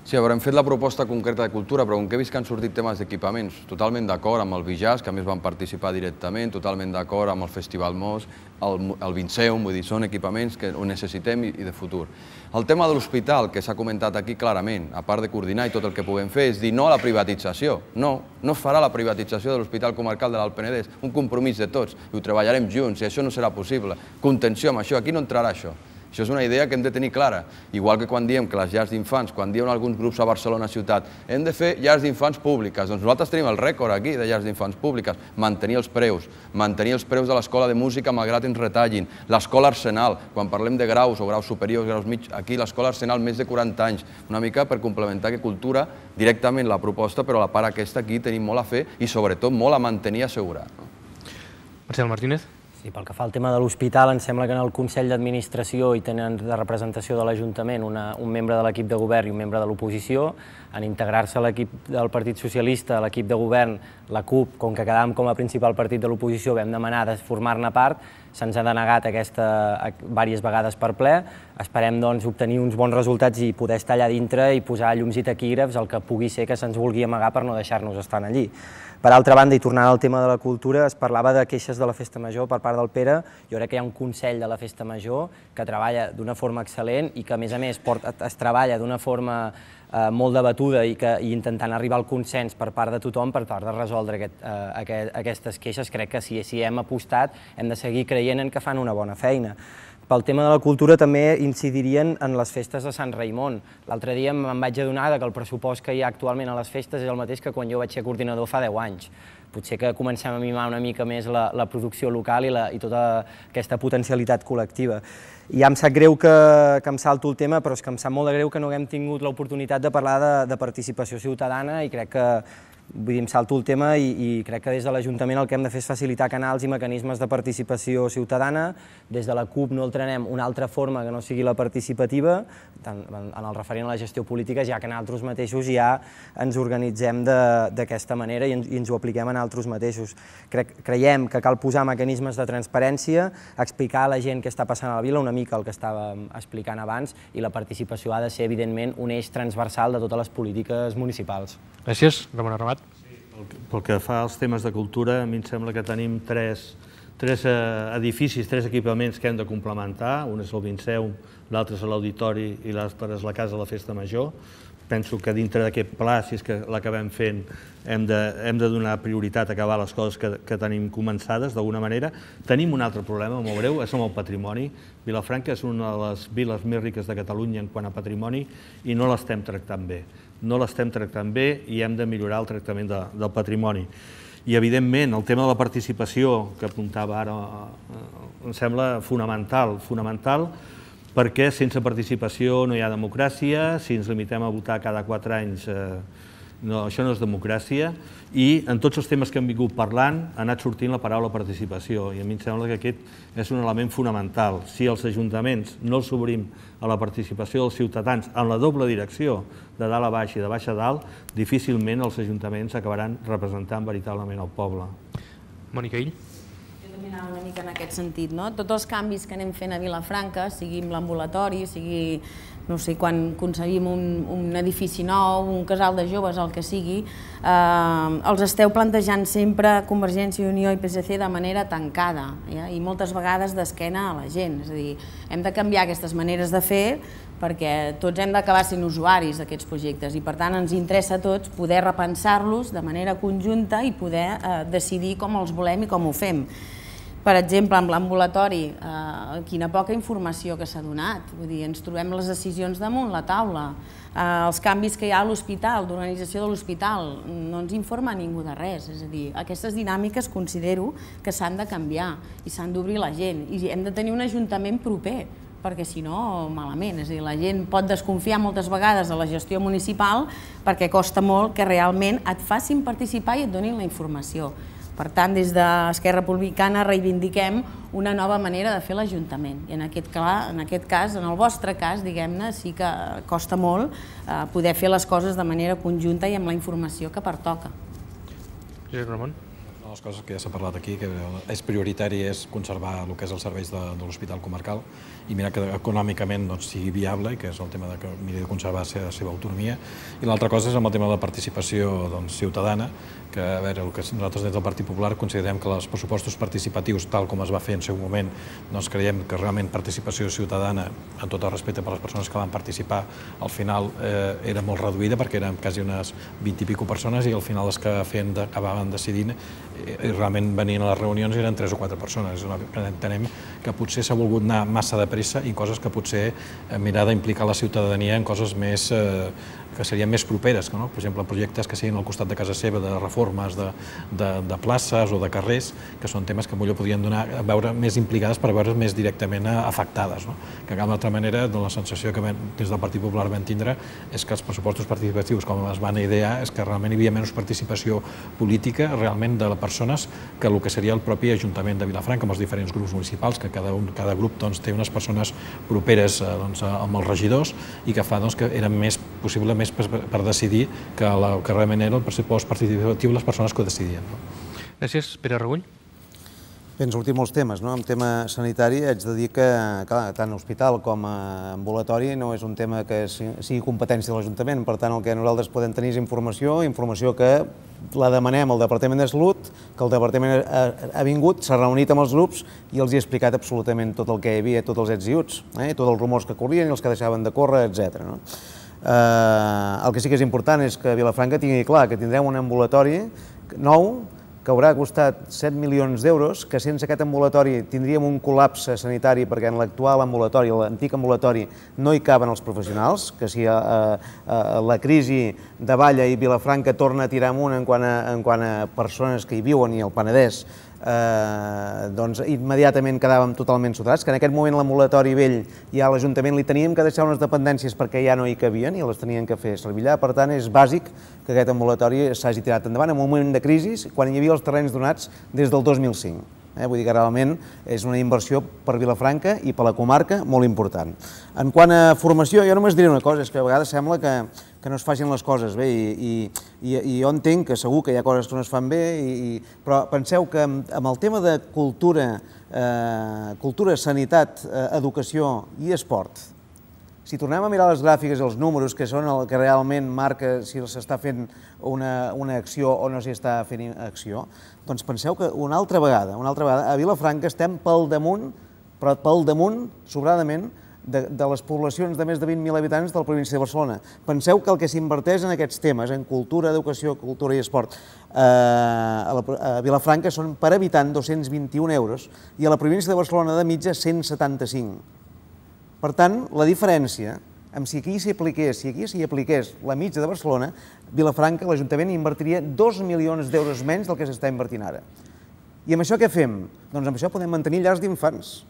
Sí, hem fet la proposta concreta de cultura, però com que he vist que han sortit temes d'equipaments, totalment d'acord amb el Bijàs, que a més van participar directament, totalment d'acord amb el Festival Mos, el Vinceum, vull dir, són equipaments que ho necessitem i de futur. El tema de l'hospital, que s'ha comentat aquí clarament, a part de coordinar i tot el que puguem fer, és dir no a la privatització. No es farà la privatització de l'Hospital Comarcal de l'Alt Penedès, un compromís de tots, i ho treballarem junts, i això no serà possible. Contenció amb això, aquí no entrarà això. Això és una idea que hem de tenir clara. Igual que quan diem que les llars d'infants, quan diuen alguns grups a Barcelona ciutat, hem de fer llars d'infants públiques. Doncs nosaltres tenim el rècord aquí de llars d'infants públiques. Mantenir els preus de l'escola de música malgrat ens retallin. L'escola Arsenal, quan parlem de graus o graus superiors, graus mig, aquí l'escola Arsenal més de 40 anys. Una mica per complementar que cultura, directament la proposta, però la part aquesta aquí tenim molt a fer i sobretot molt a mantenir i assegurar. Marcel Martínez. Sí, pel que fa al tema de l'hospital, em sembla que en el Consell d'Administració hi tenen de representació de l'Ajuntament un membre de l'equip de govern i un membre de l'oposició. En integrar-se a l'equip del Partit Socialista, a l'equip de govern, la CUP, com que quedàvem com a principal partit de l'oposició, vam demanar de formar-ne part. se'ns ha denegat diverses vegades per ple. Esperem obtenir uns bons resultats i poder estar allà dintre i posar llums i taquígrafs, el que pugui ser que se'ns vulgui amagar per no deixar-nos estar allí. Per altra banda, i tornant al tema de la cultura, es parlava de queixes de la Festa Major per part del Pere. Jo crec que hi ha un Consell de la Festa Major que treballa d'una forma excel·lent i que, a més, es treballa d'una forma molt debatuda i intentant arribar al consens per part de tothom per tal de resoldre aquestes queixes. Crec que si hem apostat hem de seguir creient en que fan una bona feina. Pel tema de la cultura també incidirien en les festes de Sant Raimon. L'altre dia me'n vaig adonar que el pressupost que hi ha actualment a les festes és el mateix que quan jo vaig ser coordinador fa 10 anys. Potser que comencem a mimar una mica més la producció local i tota aquesta potencialitat col·lectiva. Ja em sap greu que em salto el tema, però és que em sap molt de greu que no haguem tingut l'oportunitat de parlar de participació ciutadana i crec que em salto el tema i crec que des de l'Ajuntament el que hem de fer és facilitar canals i mecanismes de participació ciutadana. Des de la CUP no altrenem una altra forma que no sigui la participativa, en el referent a la gestió política, ja que nosaltres mateixos ja ens organitzem d'aquesta manera i ens ho apliquem a nosaltres mateixos. Creiem que cal posar mecanismes de transparència, explicar a la gent què està passant a la vila, una mica el que estàvem explicant abans, i la participació ha de ser, evidentment, un eix transversal de totes les polítiques municipals. Gràcies. Ramon Arramat. Pel que fa als temes de cultura, a mi em sembla que tenim tres edificis, tres equipaments que hem de complementar. Un és el Vinceum, l'altre és l'Auditori i l'altre és la Casa de la Festa Major. Penso que dintre d'aquest pla, si és que l'acabem fent, hem de donar prioritat a acabar les coses que tenim començades, d'alguna manera. Tenim un altre problema molt greu, és amb el patrimoni. Vilafranca és una de les viles més riques de Catalunya en quant a patrimoni i no l'estem tractant bé. No l'estem tractant bé i hem de millorar el tractament del patrimoni. I, evidentment, el tema de la participació, que apuntava ara, em sembla fonamental, perquè sense participació no hi ha democràcia, si ens limitem a votar cada 4 anys, això no és democràcia, i en tots els temes que hem vingut parlant ha anat sortint la paraula participació, i a mi em sembla que aquest és un element fonamental. Si els ajuntaments no els obrim a la participació dels ciutadans en la doble direcció, de dalt a baix i de baix a dalt, difícilment els ajuntaments acabaran representant veritablement el poble. Mònica Ill. Una mica en aquest sentit, no? Tots els canvis que anem fent a Vilafranca, sigui amb l'ambulatori, sigui, no sé, quan concebim un edifici nou, un casal de joves, el que sigui, els esteu plantejant sempre Convergència i Unió i PSC de manera tancada i moltes vegades d'esquena a la gent. És a dir, hem de canviar aquestes maneres de fer perquè tots hem d'acabar sent usuaris d'aquests projectes i per tant ens interessa a tots poder repensar-los de manera conjunta i poder decidir com els volem i com ho fem. Per exemple, amb l'ambulatori, quina poca informació que s'ha donat. Vull dir, ens trobem les decisions damunt la taula. Els canvis que hi ha a l'hospital, d'organització de l'hospital, no ens informa ningú de res. És a dir, aquestes dinàmiques considero que s'han de canviar i s'han d'obrir la gent. I hem de tenir un ajuntament proper, perquè si no, malament. És a dir, la gent pot desconfiar moltes vegades de la gestió municipal perquè costa molt que realment et facin participar i et donin la informació. Per tant, des d'Esquerra Republicana reivindiquem una nova manera de fer l'Ajuntament. I en aquest cas, en el vostre cas, diguem-ne, sí que costa molt poder fer les coses de manera conjunta i amb la informació que pertoca. Josep Ramon. Una de les coses que ja s'ha parlat aquí, que és prioritari, és conservar el que és els serveis de l'Hospital Comarcal i mirar que econòmicament sigui viable, que és el tema de que miri de conservar la seva autonomia. I l'altra cosa és amb el tema de la participació ciutadana, que a veure, el que nosaltres des del Partit Popular considerem que els pressupostos participatius, tal com es va fer en seu moment, doncs creiem que realment participació ciutadana, en tot el respecte per les persones que van participar, al final era molt reduïda perquè eren quasi unes 20 i pico persones i al final les que acabaven decidint i realment venien a les reunions eren 3 o 4 persones. Entenem que potser s'ha volgut anar massa de pressa i coses que potser mirar d'implicar la ciutadania en coses més que serien més properes, per exemple, projectes que siguin al costat de casa seva, de reformes de places o de carrers, que són temes que potser podrien donar a veure més implicades per veure's més directament afectades. Que de cap altra manera, la sensació que des del Partit Popular vam tindre és que els pressupostos participatius, com es van idear, és que realment hi havia menys participació política realment de les persones que el que seria el propi Ajuntament de Vilafranca, amb els diferents grups municipals, que cada grup té unes persones properes amb els regidors i que fa que era més possible per decidir que realment era el pressupost participatiu les persones que ho decidien. Gràcies. Pere Regull. Bé, han sortit molts temes, no? En tema sanitari haig de dir que tant hospital com ambulatori no és un tema que sigui competència de l'Ajuntament, per tant el que nosaltres podem tenir és informació que la demanem al Departament de Salut, que el Departament ha vingut, s'ha reunit amb els grups i els hi ha explicat absolutament tot el que hi havia, tots els ets i uts, tots els rumors que corrien i els que deixaven de córrer, etc. El que sí que és important és que Vilafranca tingui clar que tindrem un ambulatori nou que haurà costat 7 milions d'euros, que sense aquest ambulatori tindríem un col·lapse sanitari perquè en l'actual ambulatori, l'antic ambulatori, no hi caben els professionals, que si la crisi davalla i Vilafranca torna a tirar amunt en quant a persones que hi viuen i el Penedès, doncs immediatament quedàvem totalment soterrats, que en aquest moment l'ambulatori vell ja a l'Ajuntament li teníem que deixar unes dependències perquè ja no hi cabien i les tenien que fer servir allà, per tant és bàsic que aquest ambulatori s'hagi tirat endavant en un moment de crisi quan hi havia els terrenys donats des del 2005. Vull dir que realment és una inversió per Vilafranca i per la comarca molt important. En quant a formació, jo només diré una cosa, és que a vegades sembla que no es facin les coses bé i jo entenc que segur que hi ha coses que no es fan bé, però penseu que amb el tema de cultura, sanitat, educació i esport, si tornem a mirar les gràfiques i els números, que són el que realment marca si s'està fent una acció o no s'hi està fent acció, doncs penseu que una altra vegada, a Vilafranca estem pel damunt, però pel damunt, sobradament, de les poblacions de més de 20.000 habitants de la província de Barcelona. Penseu que el que s'inverteix en aquests temes, en cultura, educació, cultura i esport, a Vilafranca són per habitant 221 euros i a la província de Barcelona de mitja 175. Per tant, la diferència, si aquí s'hi apliqués la mitja de Barcelona, Vilafranca, l'Ajuntament invertiria 2 milions d'euros menys del que s'està invertint ara. I amb això què fem? Doncs amb això podem mantenir llars d'infants,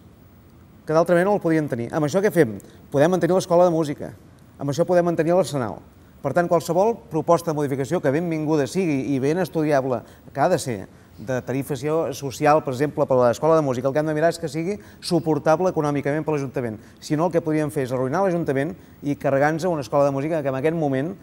que d'altrament no el podien tenir. Amb això què fem? Podem mantenir l'escola de música, amb això podem mantenir l'Arsenal. Per tant, qualsevol proposta de modificació que benvinguda sigui i ben estudiable, que ha de ser de tarifació social, per exemple, per a l'escola de música, el que hem de mirar és que sigui suportable econòmicament per l'Ajuntament. Si no, el que podríem fer és arruïnar l'Ajuntament i carregar-nos una escola de música que en aquest moment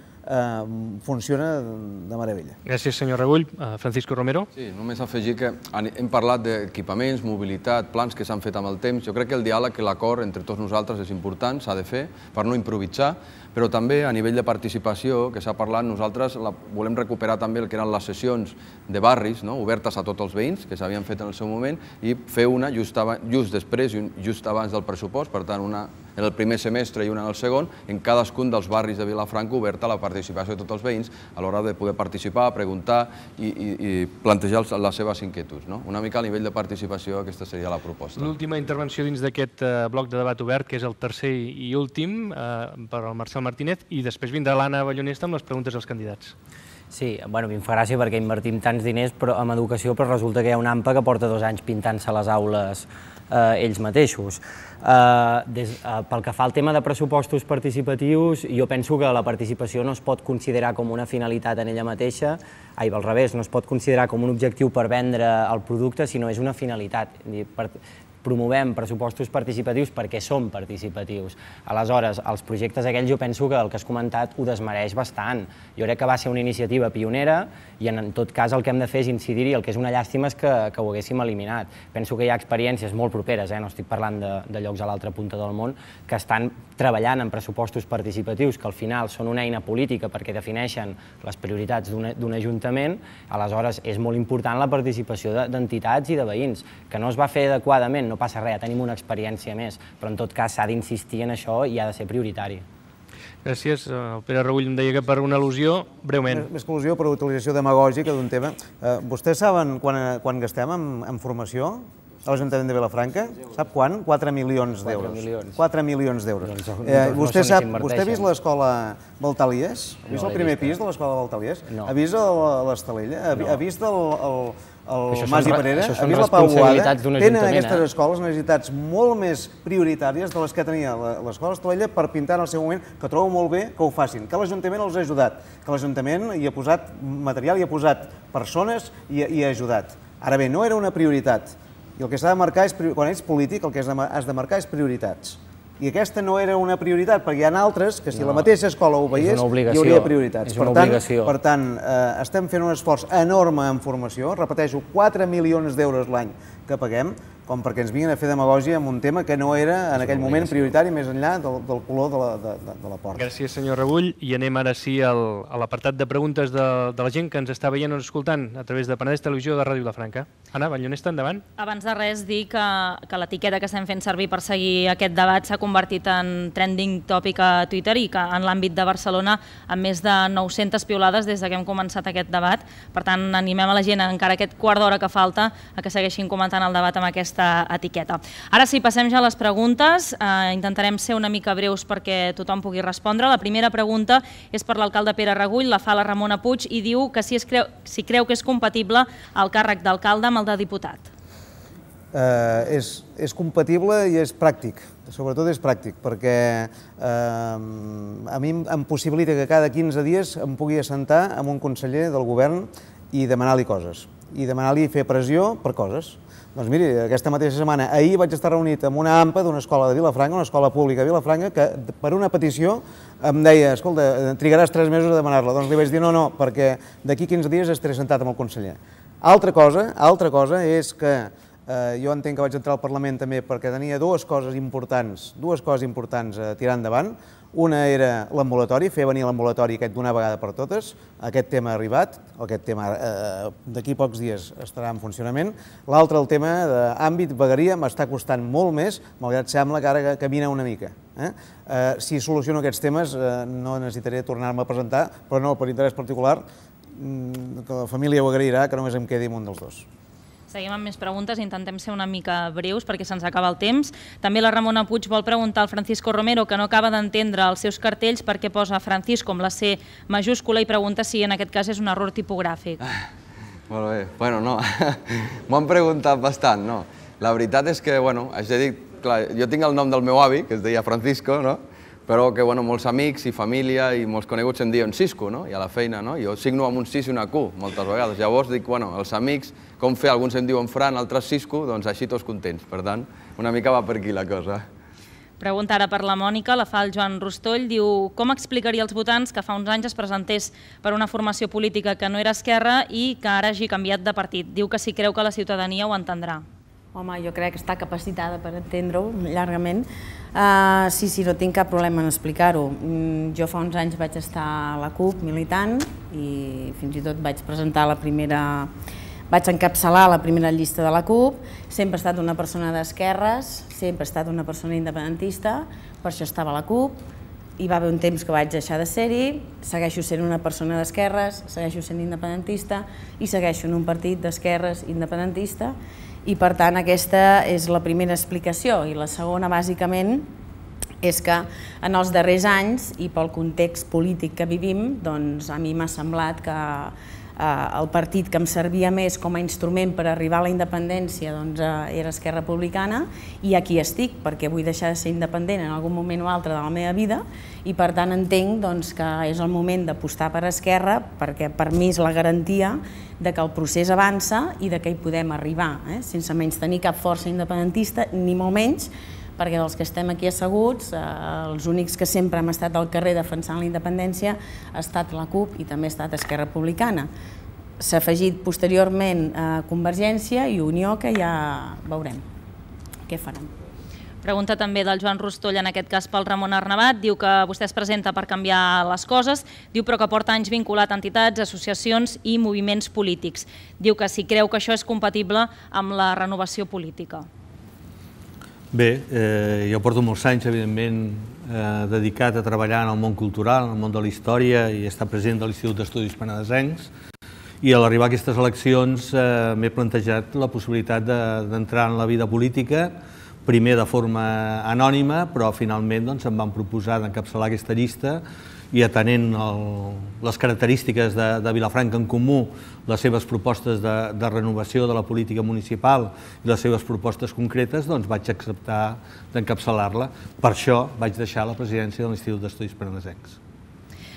funciona de meravella. Gràcies, senyor Regull. Francisco Romero. Sí, només afegir que hem parlat d'equipaments, mobilitat, plans que s'han fet amb el temps. Jo crec que el diàleg i l'acord entre tots nosaltres és important, s'ha de fer per no improvisar, però també a nivell de participació, que s'ha parlat, nosaltres volem recuperar també el que eren les sessions de barris, obertes a tots els veïns, que s'havien fet en el seu moment, i fer una just després i just abans del pressupost, per tant, una en el primer semestre i una en el segon, en cadascun dels barris de Vilafranca oberta a la participació de tots els veïns a l'hora de poder participar, preguntar i plantejar les seves inquietuds. Una mica a nivell de participació aquesta seria la proposta. L'última intervenció dins d'aquest bloc de debat obert, que és el tercer i últim, per al Marcel Martínez, i després vindrà l'Anna Ballonesta amb les preguntes als candidats. Sí, a mi em fa gràcia perquè invertim tants diners en educació, però resulta que hi ha un AMPA que porta 2 anys pintant-se les aules ells mateixos. Pel que fa al tema de pressupostos participatius, jo penso que la participació no es pot considerar com una finalitat en ella mateixa, al revés, no es pot considerar com un objectiu per vendre el producte, sinó és una finalitat. Promovem pressupostos participatius perquè són participatius. Aleshores, els projectes aquells jo penso que el que has comentat ho desmereix bastant. Jo crec que va ser una iniciativa pionera i en tot cas el que hem de fer és incidir-hi. El que és una llàstima és que ho haguéssim eliminat. Penso que hi ha experiències molt properes, no estic parlant de llocs a l'altra punta del món, que estan treballant en pressupostos participatius, que al final són una eina política perquè defineixen les prioritats d'un ajuntament. Aleshores, és molt important la participació d'entitats i de veïns, que no es va fer adequadament, no passa res, tenim una experiència més, però en tot cas s'ha d'insistir en això i ha de ser prioritari. Gràcies. El Pere Regull em deia que per una al·lusió, breument. Més que al·lusió, per utilització demagògica d'un tema. Vostès saben quan gastem en formació a l'Ajuntament de Vilafranca? Sap quan? 4 milions d'euros. 4 milions d'euros. Vostè ha vist l'escola Baltalies? Ha vist el primer pis de l'escola Baltalies? Ha vist l'Estalella? Ha vist el Mas i Parera? Ha vist la Pau Boada? Tenen aquestes escoles necessitats molt més prioritàries de les que tenia l'escola Estalella per pintar en el seu moment, que trobo molt bé que ho facin, que l'Ajuntament els ha ajudat, que l'Ajuntament hi ha posat material, hi ha posat persones i hi ha ajudat. Ara bé, no era una prioritat. I el que s'ha de marcar és, quan ets polític, el que has de marcar és prioritats. I aquesta no era una prioritat, perquè hi ha altres que si la mateixa escola ho veiés, hi hauria prioritats. És una obligació. Per tant, estem fent un esforç enorme en formació, repeteixo, 4 milions d'euros l'any que paguem, com perquè ens vinguin a fer demagògia amb un tema que no era en aquell moment prioritari més enllà del color de la porta. Gràcies, senyor Rebull. I anem ara sí a l'apartat de preguntes de la gent que ens està veient o escoltant a través de Penedès Televisió o de Ràdio Vilafranca. Anna, Ballonesta, endavant. Abans de res, dir que l'etiqueta que estem fent servir per seguir aquest debat s'ha convertit en trending topic a Twitter i que en l'àmbit de Barcelona amb més de 900 piulades des que hem començat aquest debat. Per tant, animem a la gent, encara aquest quart d'hora que falta, a que segueixin comentant el debat amb aquesta etiqueta. Ara sí, passem ja a les preguntes. Intentarem ser una mica breus perquè tothom pugui respondre. La primera pregunta és per l'alcalde Pere Regull, la fa la Ramona Puig i diu que si creu que és compatible el càrrec d'alcalde amb el de diputat. És compatible i és pràctic, sobretot és pràctic, perquè a mi em possibilita que cada 15 dies em pugui assentar amb un conseller del govern i demanar-li coses, i demanar-li fer pressió per coses. Doncs miri, aquesta mateixa setmana, ahir vaig estar reunit amb una AMPA d'una escola de Vilafranca, una escola pública de Vilafranca, que per una petició em deia, escolta, trigaràs 3 mesos a demanar-la. Doncs li vaig dir no, perquè d'aquí 15 dies estaré sentat amb el conseller. Altra cosa és que jo entenc que vaig entrar al Parlament també perquè tenia dues coses importants a tirar endavant. Una era l'ambulatori, fer venir l'ambulatori aquest d'una vegada per totes. Aquest tema ha arribat, aquest tema d'aquí pocs dies estarà en funcionament. L'altre, el tema d'àmbit vegueria, m'està costant molt més, malgrat sembla que ara camina una mica. Si soluciono aquests temes no necessitaré tornar-me a presentar, però no, per interès particular, que la família ho agrairà, que només em quedi amb un dels dos. Seguim amb més preguntes, intentem ser una mica breus perquè se'ns acaba el temps. També la Ramona Puig vol preguntar al Francisco Romero, que no acaba d'entendre els seus cartells perquè posa Francisco amb la C majúscula i pregunta si en aquest cas és un error tipogràfic. Molt bé, bueno, no, m'ho han preguntat bastant, no. La veritat és que, bueno, haig de dir, clar, jo tinc el nom del meu avi, que es deia Francisco, no? Però que, bueno, molts amics i família i molts coneguts em diuen Cisco, no? I a la feina, no? Jo signo amb un 6 i una Q, moltes vegades. Llavors dic, bueno, els amics, com fer? Alguns em diuen Fran, altres Cisco, doncs així tots contents. Per tant, una mica va per aquí la cosa. Pregunta ara per la Mònica, la fa el Joan Rostoll, diu com explicaria als votants que fa uns anys es presentés per una formació política que no era esquerra i que ara hagi canviat de partit. Diu que si creu que la ciutadania ho entendrà. Home, jo crec que està capacitada per entendre-ho llargament. Sí, no tinc cap problema en explicar-ho. Jo fa uns anys vaig estar a la CUP militant i fins i tot vaig encapçalar la primera llista de la CUP. Sempre he estat una persona d'esquerres, sempre he estat una persona independentista, per això estava a la CUP. Hi va haver un temps que vaig deixar de ser-hi, segueixo sent una persona d'esquerres, segueixo sent independentista i segueixo en un partit d'esquerres independentista. I per tant aquesta és la primera explicació i la segona bàsicament és que en els darrers anys i pel context polític que vivim doncs a mi m'ha semblat que el partit que em servia més com a instrument per arribar a la independència era Esquerra Republicana i aquí estic perquè vull deixar de ser independent en algun moment o altre de la meva vida i per tant entenc que és el moment d'apostar per Esquerra perquè per mi és la garantia de que el procés avança i de que hi podem arribar, sense menys tenir cap força independentista, ni molt menys, perquè dels que estem aquí asseguts, els únics que sempre hem estat al carrer defensant la independència ha estat la CUP i també ha estat Esquerra Republicana. S'ha afegit posteriorment Convergència i Unió, que ja veurem què faran. Pregunta també del Joan Rostoll, en aquest cas pel Ramon Arnabat, diu que vostè es presenta per canviar les coses, diu però que porta anys vinculat a entitats, associacions i moviments polítics. Diu que si creu que això és compatible amb la renovació política. Bé, jo porto molts anys, evidentment, dedicat a treballar en el món cultural, en el món de la història i he estat president de l'Institut d'Estudis Penedesencs i a l'arribar a aquestes eleccions m'he plantejat la possibilitat d'entrar en la vida política, primer de forma anònima, però finalment em van proposar d'encapçalar aquesta llista i atenent les característiques de Vilafranca en Comú, les seves propostes de renovació de la política municipal i les seves propostes concretes, doncs vaig acceptar d'encapçalar-la. Per això vaig deixar la presidència de l'Institut d'Estudis Penedesencs.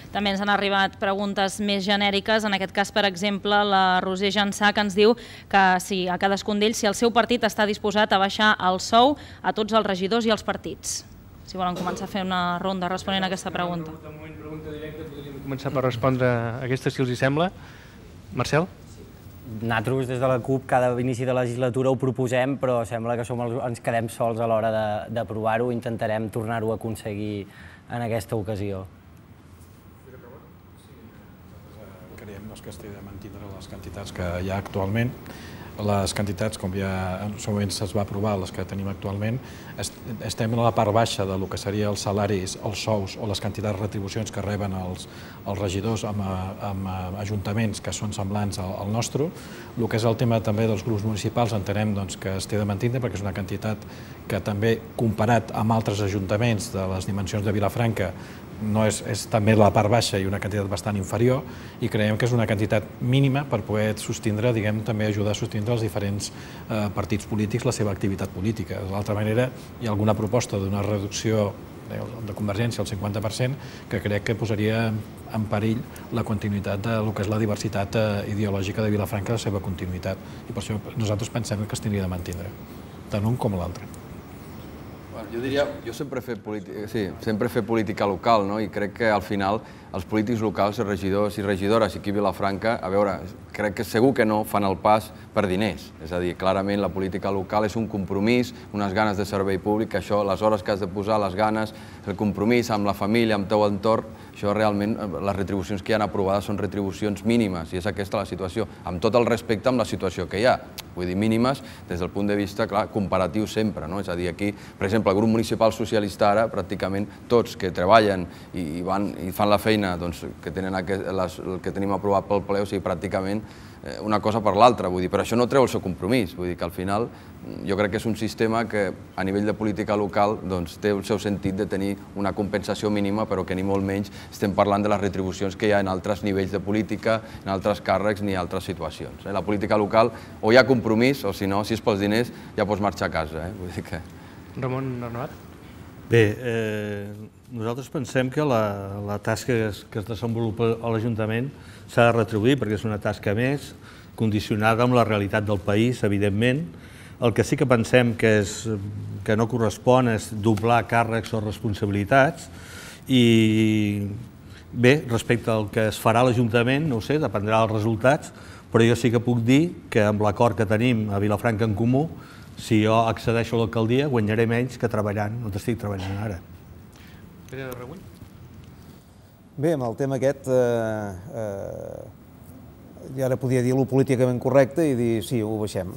També ens han arribat preguntes més genèriques, en aquest cas, per exemple, la Roser Jansà, que ens diu que a cadascun d'ells, si el seu partit està disposat a baixar el sou a tots els regidors i els partits. si volen començar a fer una ronda responent a aquesta pregunta. De moment, pregunta directa, podríem començar per respondre a aquesta, si els hi sembla. Marcel? Nosaltres, des de la CUP, cada inici de legislatura ho proposem, però sembla que ens quedem sols a l'hora d'aprovar-ho. Intentarem tornar-ho a aconseguir en aquesta ocasió. Creiem que es té de mantenir les quantitats que hi ha actualment. Les quantitats, com ja en el seu moment se'ls va aprovar, les que tenim actualment, estem a la part baixa del que serien els salaris, els sous o les quantitats de retribucions que reben els regidors amb ajuntaments que són semblants al nostre. El que és el tema també dels grups municipals entenem que es té de mantenir perquè és una quantitat que també, comparat amb altres ajuntaments de les dimensions de Vilafranca, és també la part baixa i una quantitat bastant inferior, i creiem que és una quantitat mínima per poder sostindre, també ajudar a sostindre els diferents partits polítics la seva activitat política. De l'altra manera, hi ha alguna proposta d'una reducció de Convergència al 50% que crec que posaria en perill la continuïtat del que és la diversitat ideològica de Vilafranca, la seva continuïtat, i per això nosaltres pensem que es tindria de mantenir, tant un com l'altre. Jo diria, jo sempre he fet política local, i crec que al final els polítics locals, els regidors i regidores aquí a Vilafranca, a veure, crec que segur que no fan el pas per diners. És a dir, clarament la política local és un compromís, unes ganes de servei públic, això, les hores que has de posar, les ganes, el compromís amb la família, amb el teu entorn, això realment, les retribucions que hi ha aprovades són retribucions mínimes, i és aquesta la situació, amb tot el respecte amb la situació que hi ha. Vull dir, mínimes des del punt de vista, clar, comparatiu sempre, no? És a dir, aquí, per exemple, el grup municipal socialista ara, pràcticament tots que treballen i fan la feina que tenen el que tenim aprovat pel ple, o sigui, pràcticament una cosa per l'altra, vull dir, però això no treu el seu compromís, vull dir que al final jo crec que és un sistema que a nivell de política local té el seu sentit de tenir una compensació mínima, però que ni molt menys estem parlant de les retribucions que hi ha en altres nivells de política, en altres càrrecs ni altres situacions. La política local o hi ha compromís, o si no, si és pels diners, ja pots marxar a casa. Vull dir que... Ramon Arnabat? Bé, nosaltres pensem que la tasca que es desenvolupa a l'Ajuntament s'ha de retribuir perquè és una tasca més, condicionada amb la realitat del país, evidentment. El que sí que pensem que no correspon és doblar càrrecs o responsabilitats i bé, respecte al que es farà a l'Ajuntament, no ho sé, dependrà dels resultats, però jo sí que puc dir que amb l'acord que tenim a Vilafranca en Comú, si jo accedeixo a l'alcaldia, guanyaré menys que treballant on estic treballant ara. Pere Regull? Bé, amb el tema aquest, jo ara podia dir-lo políticament correcte i dir sí, ho baixem.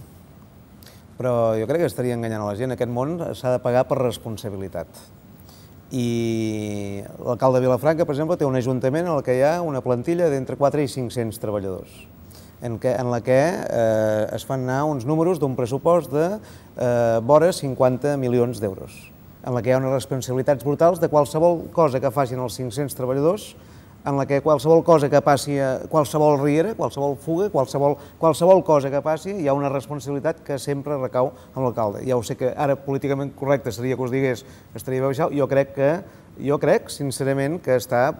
Però jo crec que estaria enganyant a la gent. Aquest món s'ha de pagar per responsabilitat. I l'alcalde de Vilafranca, per exemple, té un ajuntament en què hi ha una plantilla d'entre 4 i 500 treballadors, en la que es fan anar uns números d'un pressupost de vora 50 milions d'euros, en la que hi ha unes responsabilitats brutals de qualsevol cosa que facin els 500 treballadors, en la que qualsevol cosa que passi, qualsevol riera, qualsevol fuga, qualsevol cosa que passi, hi ha una responsabilitat que sempre recau amb l'alcalde. Ja ho sé que ara políticament correcte seria que us digués que estaria bé baixar, jo crec sincerament que està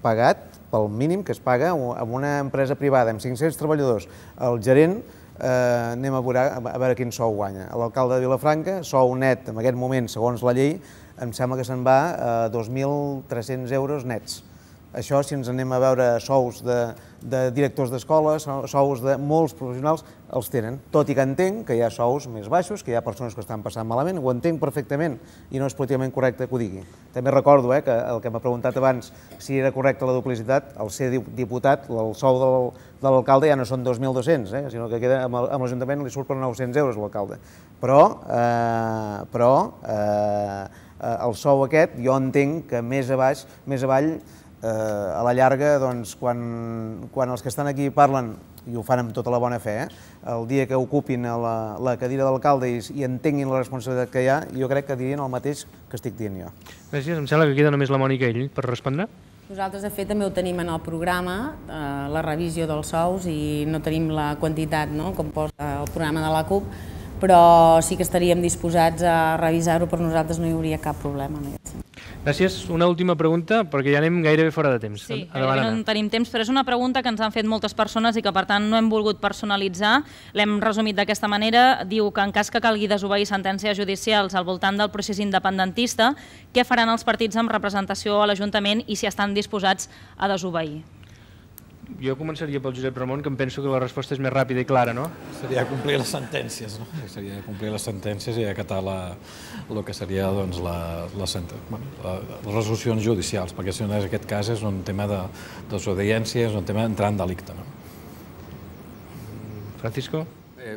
pagat pel mínim que es paga amb una empresa privada, amb 500 treballadors. El gerent, anem a veure quin sou guanya. L'alcalde de Vilafranca, sou net, en aquest moment, segons la llei, em sembla que se'n va a 2.300 euros nets. Això, si ens anem a veure sous de directors d'escoles, sous de molts professionals, els tenen. Tot i que entenc que hi ha sous més baixos, que hi ha persones que estan passant malament, ho entenc perfectament i no és políticament correcte que ho digui. També recordo que el que m'ha preguntat abans si era correcta la duplicitat, al ser diputat, el sou de l'alcalde ja no són 2.200, sinó que amb l'Ajuntament li surt per 900 euros l'alcalde. Però el sou aquest jo entenc que més avall a la llarga, quan els que estan aquí parlen, i ho fan amb tota la bona fe, el dia que ocupin la cadira d'alcalde i entenguin la responsabilitat que hi ha, jo crec que dirien el mateix que estic dient jo. Gràcies. Em sembla que queda només la Mònica i ell per respondre. Nosaltres, de fet, també ho tenim en el programa, la revisió dels sous, i no tenim la quantitat com posa el programa de la CUP, però sí que estaríem disposats a revisar-ho, per nosaltres no hi hauria cap problema en aquest sentit. Gràcies. Una última pregunta, perquè ja anem gairebé fora de temps. Sí, gairebé no en tenim temps, però és una pregunta que ens han fet moltes persones i que per tant no hem volgut personalitzar. L'hem resumit d'aquesta manera. Diu que en cas que calgui desobeir sentències judicials al voltant del procés independentista, què faran els partits amb representació a l'Ajuntament i si estan disposats a desobeir? Jo començaria pel Josep Ramon, que em penso que la resposta és més ràpida i clara, no? Seria complir les sentències, no? Seria complir les sentències i acatar el que seria les resolucions judicials, perquè si no és aquest cas és un tema de desobediència, és un tema d'entrar en delicte, no? Francisco?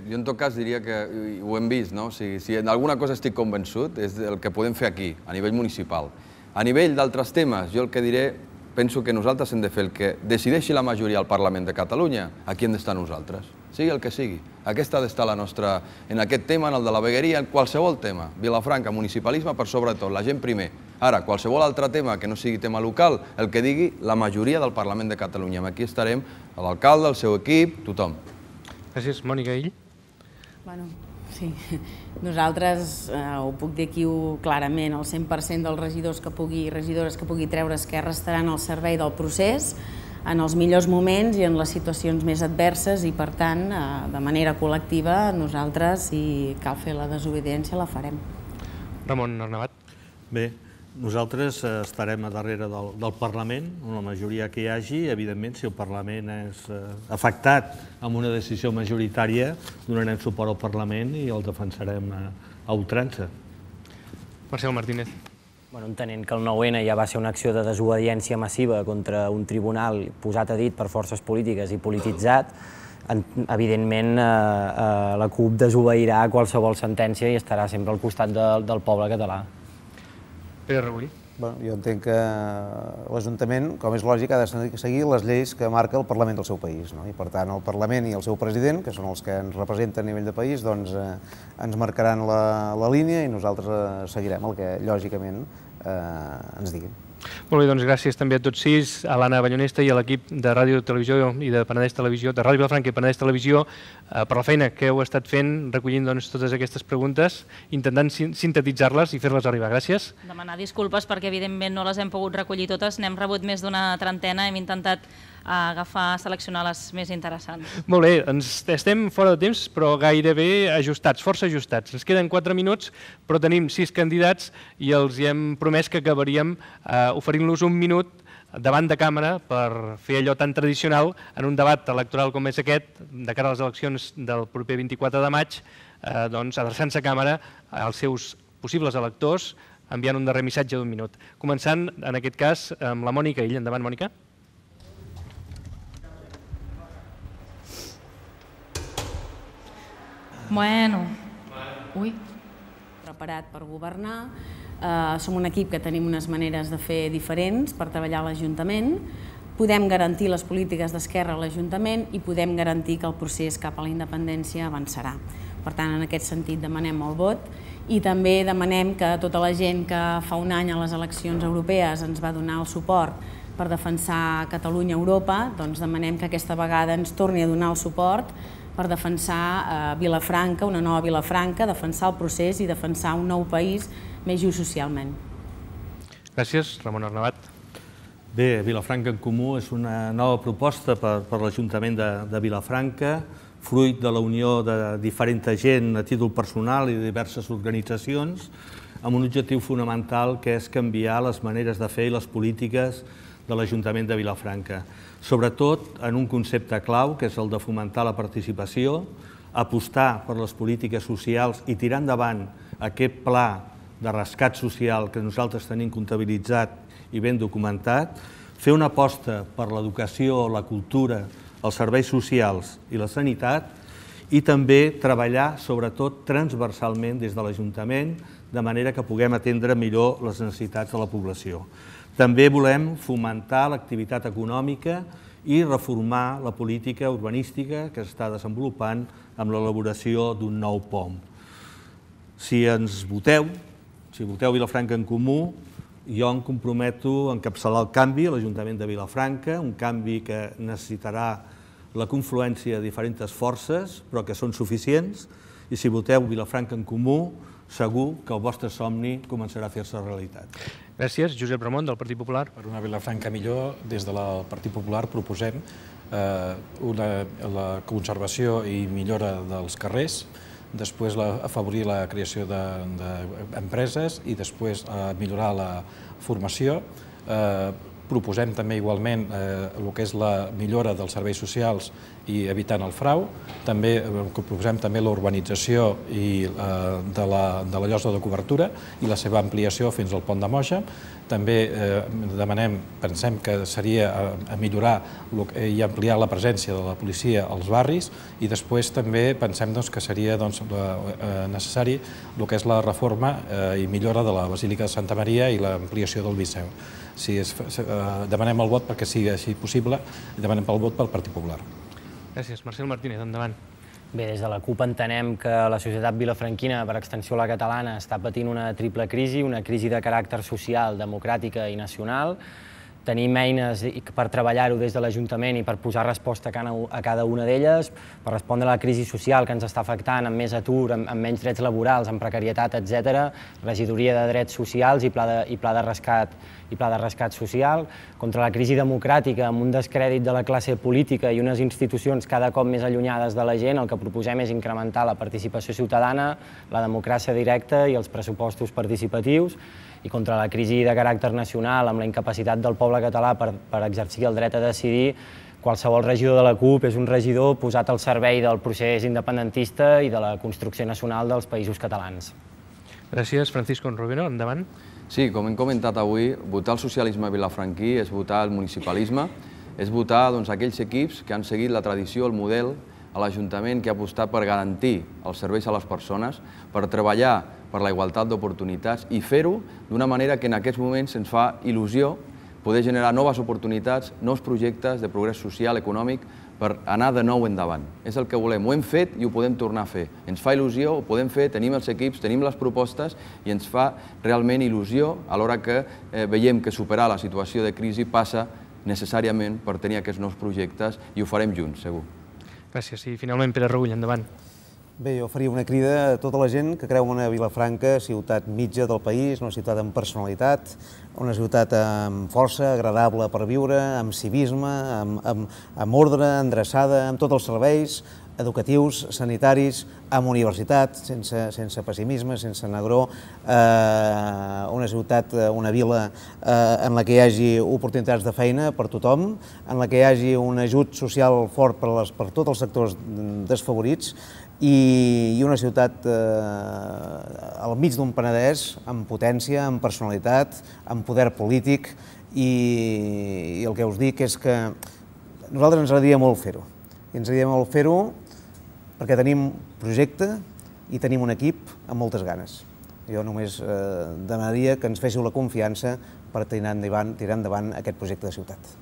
Jo en tot cas diria que ho hem vist, no? Si en alguna cosa estic convençut és el que podem fer aquí, a nivell municipal. A nivell d'altres temes, jo el que diré, penso que nosaltres hem de fer el que decideixi la majoria al Parlament de Catalunya, aquí hem d'estar nosaltres, sigui el que sigui. Aquesta ha d'estar la nostra, en aquest tema, en el de la vegueria, en qualsevol tema. Vilafranca, municipalisme per sobretot, la gent primer. Ara, qualsevol altre tema que no sigui tema local, el que digui la majoria del Parlament de Catalunya. Aquí estarem l'alcalde, el seu equip, tothom. Gràcies. Mònica, ell? Bueno, sí. Nosaltres, ho puc dir aquí clarament, el 100% dels regidors i regidores que pugui treure Esquerra estaran al servei del procés en els millors moments i en les situacions més adverses i, per tant, de manera col·lectiva, nosaltres, si cal fer la desobediència, la farem. Ramon Arnabat. Bé, nosaltres estarem a darrere del Parlament, amb la majoria que hi hagi. Evidentment, si el Parlament és afectat amb una decisió majoritària, donarem suport al Parlament i el defensarem a ultrança. Marcel Martínez. Entenent que el 9-N ja va ser una acció de desobediència massiva contra un tribunal posat a dit per forces polítiques i polititzat, evidentment la CUP desobeirà qualsevol sentència i estarà sempre al costat del poble català. Pere Rebull. Jo entenc que l'Ajuntament, com és lògic, ha de seguir les lleis que marca el Parlament del seu país. I, per tant, el Parlament i el seu president, que són els que ens representen a nivell de país, doncs ens marcaran la línia i nosaltres seguirem el que, lògicament, ens diguin. Molt bé, doncs gràcies també a tots sis, a l'Anna Ballonesta i a l'equip de Ràdio Televisió i de Penedès Televisió, de Ràdio Vilafranca i Penedès Televisió, per la feina que heu estat fent, recollint totes aquestes preguntes, intentant sintetitzar-les i fer-les arribar. Gràcies. Demanar disculpes perquè evidentment no les hem pogut recollir totes, n'hem rebut més d'una trentena, hem intentat agafar, seleccionar les més interessants. Molt bé, estem fora de temps, però gairebé ajustats, força ajustats. Ens queden 4 minuts, però tenim 6 candidats i els hem promès que acabaríem oferint-los un minut davant de càmera per fer allò tan tradicional en un debat electoral com és aquest, de cara a les eleccions del proper 24 de maig, adreçant-se a càmera als seus possibles electors, enviant un darrer missatge d'un minut. Començant, en aquest cas, amb la Mònica Ell. Endavant, Mònica. Bueno. Ui. Preparat per governar. Som un equip que tenim unes maneres de fer diferents per treballar a l'Ajuntament. Podem garantir les polítiques d'Esquerra a l'Ajuntament i podem garantir que el procés cap a la independència avançarà. Per tant, en aquest sentit, demanem el vot i també demanem que tota la gent que fa un any a les eleccions europees ens va donar el suport per defensar Catalunya a Europa, doncs demanem que aquesta vegada ens torni a donar el suport per defensar Vilafranca, una nova Vilafranca, defensar el procés i defensar un nou país més just socialment. Gràcies. Ramon Arnabat. Bé, Vilafranca en Comú és una nova proposta per l'Ajuntament de Vilafranca, fruit de la unió de diferent gent a títol personal i de diverses organitzacions, amb un objectiu fonamental que és canviar les maneres de fer i les polítiques de l'Ajuntament de Vilafranca. Sobretot en un concepte clau, que és el de fomentar la participació, apostar per les polítiques socials i tirar endavant aquest pla de rescat social que nosaltres tenim comptabilitzat i ben documentat, fer una aposta per l'educació, la cultura, els serveis socials i la sanitat i també treballar, sobretot, transversalment des de l'Ajuntament, de manera que puguem atendre millor les necessitats de la població. També volem fomentar l'activitat econòmica i reformar la política urbanística que s'està desenvolupant amb l'elaboració d'un nou POM. Si ens voteu, si voteu Vilafranca en Comú, jo em comprometo a encapçalar el canvi a l'Ajuntament de Vilafranca, un canvi que necessitarà la confluència de diferents forces, però que són suficients, i si voteu Vilafranca en Comú, segur que el vostre somni començarà a fer-se realitat. Gràcies. Josep Ramon, del Partit Popular. Per una Vilafranca millor, des del Partit Popular proposem la conservació i millora dels carrers, després afavorir la creació d'empreses i després millorar la formació. Proposem també igualment el que és la millora dels serveis socials i evitant el frau. També proposem també la urbanització de la llosa de cobertura i la seva ampliació fins al pont de Moja. També pensem que seria millorar i ampliar la presència de la policia als barris i després també pensem que seria necessari el que és la reforma i millora de la Basílica de Santa Maria i l'ampliació del Liceu. Demanem el vot perquè sigui així possible i demanem el vot pel Partit Popular. Gràcies. Marcel Martínez, endavant. Bé, des de la CUP entenem que la societat vilafranquina, per extensió la catalana, està patint una triple crisi, una crisi de caràcter social, democràtica i nacional. Tenim eines per treballar-ho des de l'Ajuntament i per posar resposta a cada una d'elles, per respondre a la crisi social que ens està afectant, amb més atur, amb menys drets laborals, amb precarietat, etc. Regidoria de Drets Socials i pla de rescat social, contra la crisi democràtica, amb un descrèdit de la classe política i unes institucions cada cop més allunyades de la gent. El que proposem és incrementar la participació ciutadana, la democràcia directa i els pressupostos participatius, i contra la crisi de caràcter nacional, amb la incapacitat del poble català per exercir el dret a decidir. Qualsevol regidor de la CUP és un regidor posat al servei del procés independentista i de la construcció nacional dels països catalans. Gràcies. Francisco Rovero, endavant. Sí, com hem comentat avui, votar el socialisme vilafranquí és votar el municipalisme, és votar aquells equips que han seguit la tradició, el model, a l'Ajuntament que ha apostat per garantir els serveis a les persones, per treballar per la igualtat d'oportunitats i fer-ho d'una manera que en aquests moments ens fa il·lusió poder generar noves oportunitats, nous projectes de progrés social, econòmic, per anar de nou endavant. És el que volem. Ho hem fet i ho podem tornar a fer. Ens fa il·lusió, ho podem fer, tenim els equips, tenim les propostes i ens fa realment il·lusió a l'hora que veiem que superar la situació de crisi passa necessàriament per tenir aquests nous projectes i ho farem junts, segur. Gràcies. I finalment, Pere Regull, endavant. Bé, jo faria una crida a tota la gent que creu en una Vilafranca, ciutat mitja del país, una ciutat amb personalitat, una ciutat amb força, agradable per viure, amb civisme, amb ordre, endreçada, amb tots els serveis educatius, sanitaris, amb universitat, sense pessimisme, sense negró, una ciutat, una vila en la que hi hagi oportunitats de feina per tothom, en la que hi hagi un ajut social fort per tots els sectors desfavorits, i una ciutat al mig d'un Penedès amb potència, amb personalitat, amb poder polític, i el que us dic és que a nosaltres ens agradaria molt fer-ho. Ens agradaria molt fer-ho perquè tenim projecte i tenim un equip amb moltes ganes. Jo només demanaria que ens féssiu la confiança per tirar endavant aquest projecte de ciutat.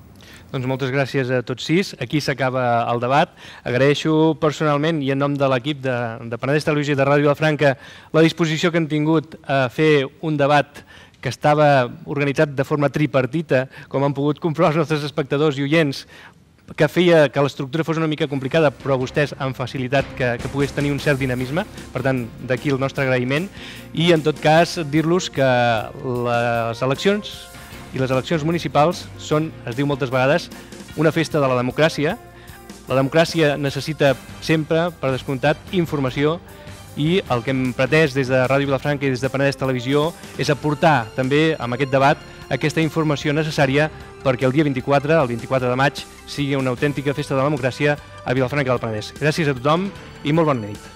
Doncs moltes gràcies a tots sis. Aquí s'acaba el debat. Agraeixo personalment i en nom de l'equip de Penedès Televisió i de Ràdio Vilafranca la disposició que han tingut a fer un debat que estava organitzat de forma tripartita, com han pogut comprovar els nostres espectadors i oients, que feia que l'estructura fos una mica complicada, però vostès han facilitat que pogués tenir un cert dinamisme, per tant, d'aquí el nostre agraïment. I, en tot cas, dir-los que les eleccions i les eleccions municipals són, es diu moltes vegades, una festa de la democràcia. La democràcia necessita sempre, per descomptat, informació, i el que hem pretès des de Ràdio Vilafranca i des de Penedès Televisió és aportar també amb aquest debat aquesta informació necessària perquè el dia 24, el 24 de maig, sigui una autèntica festa de la democràcia a Vilafranca del Penedès. Gràcies a tothom i molt bona nit.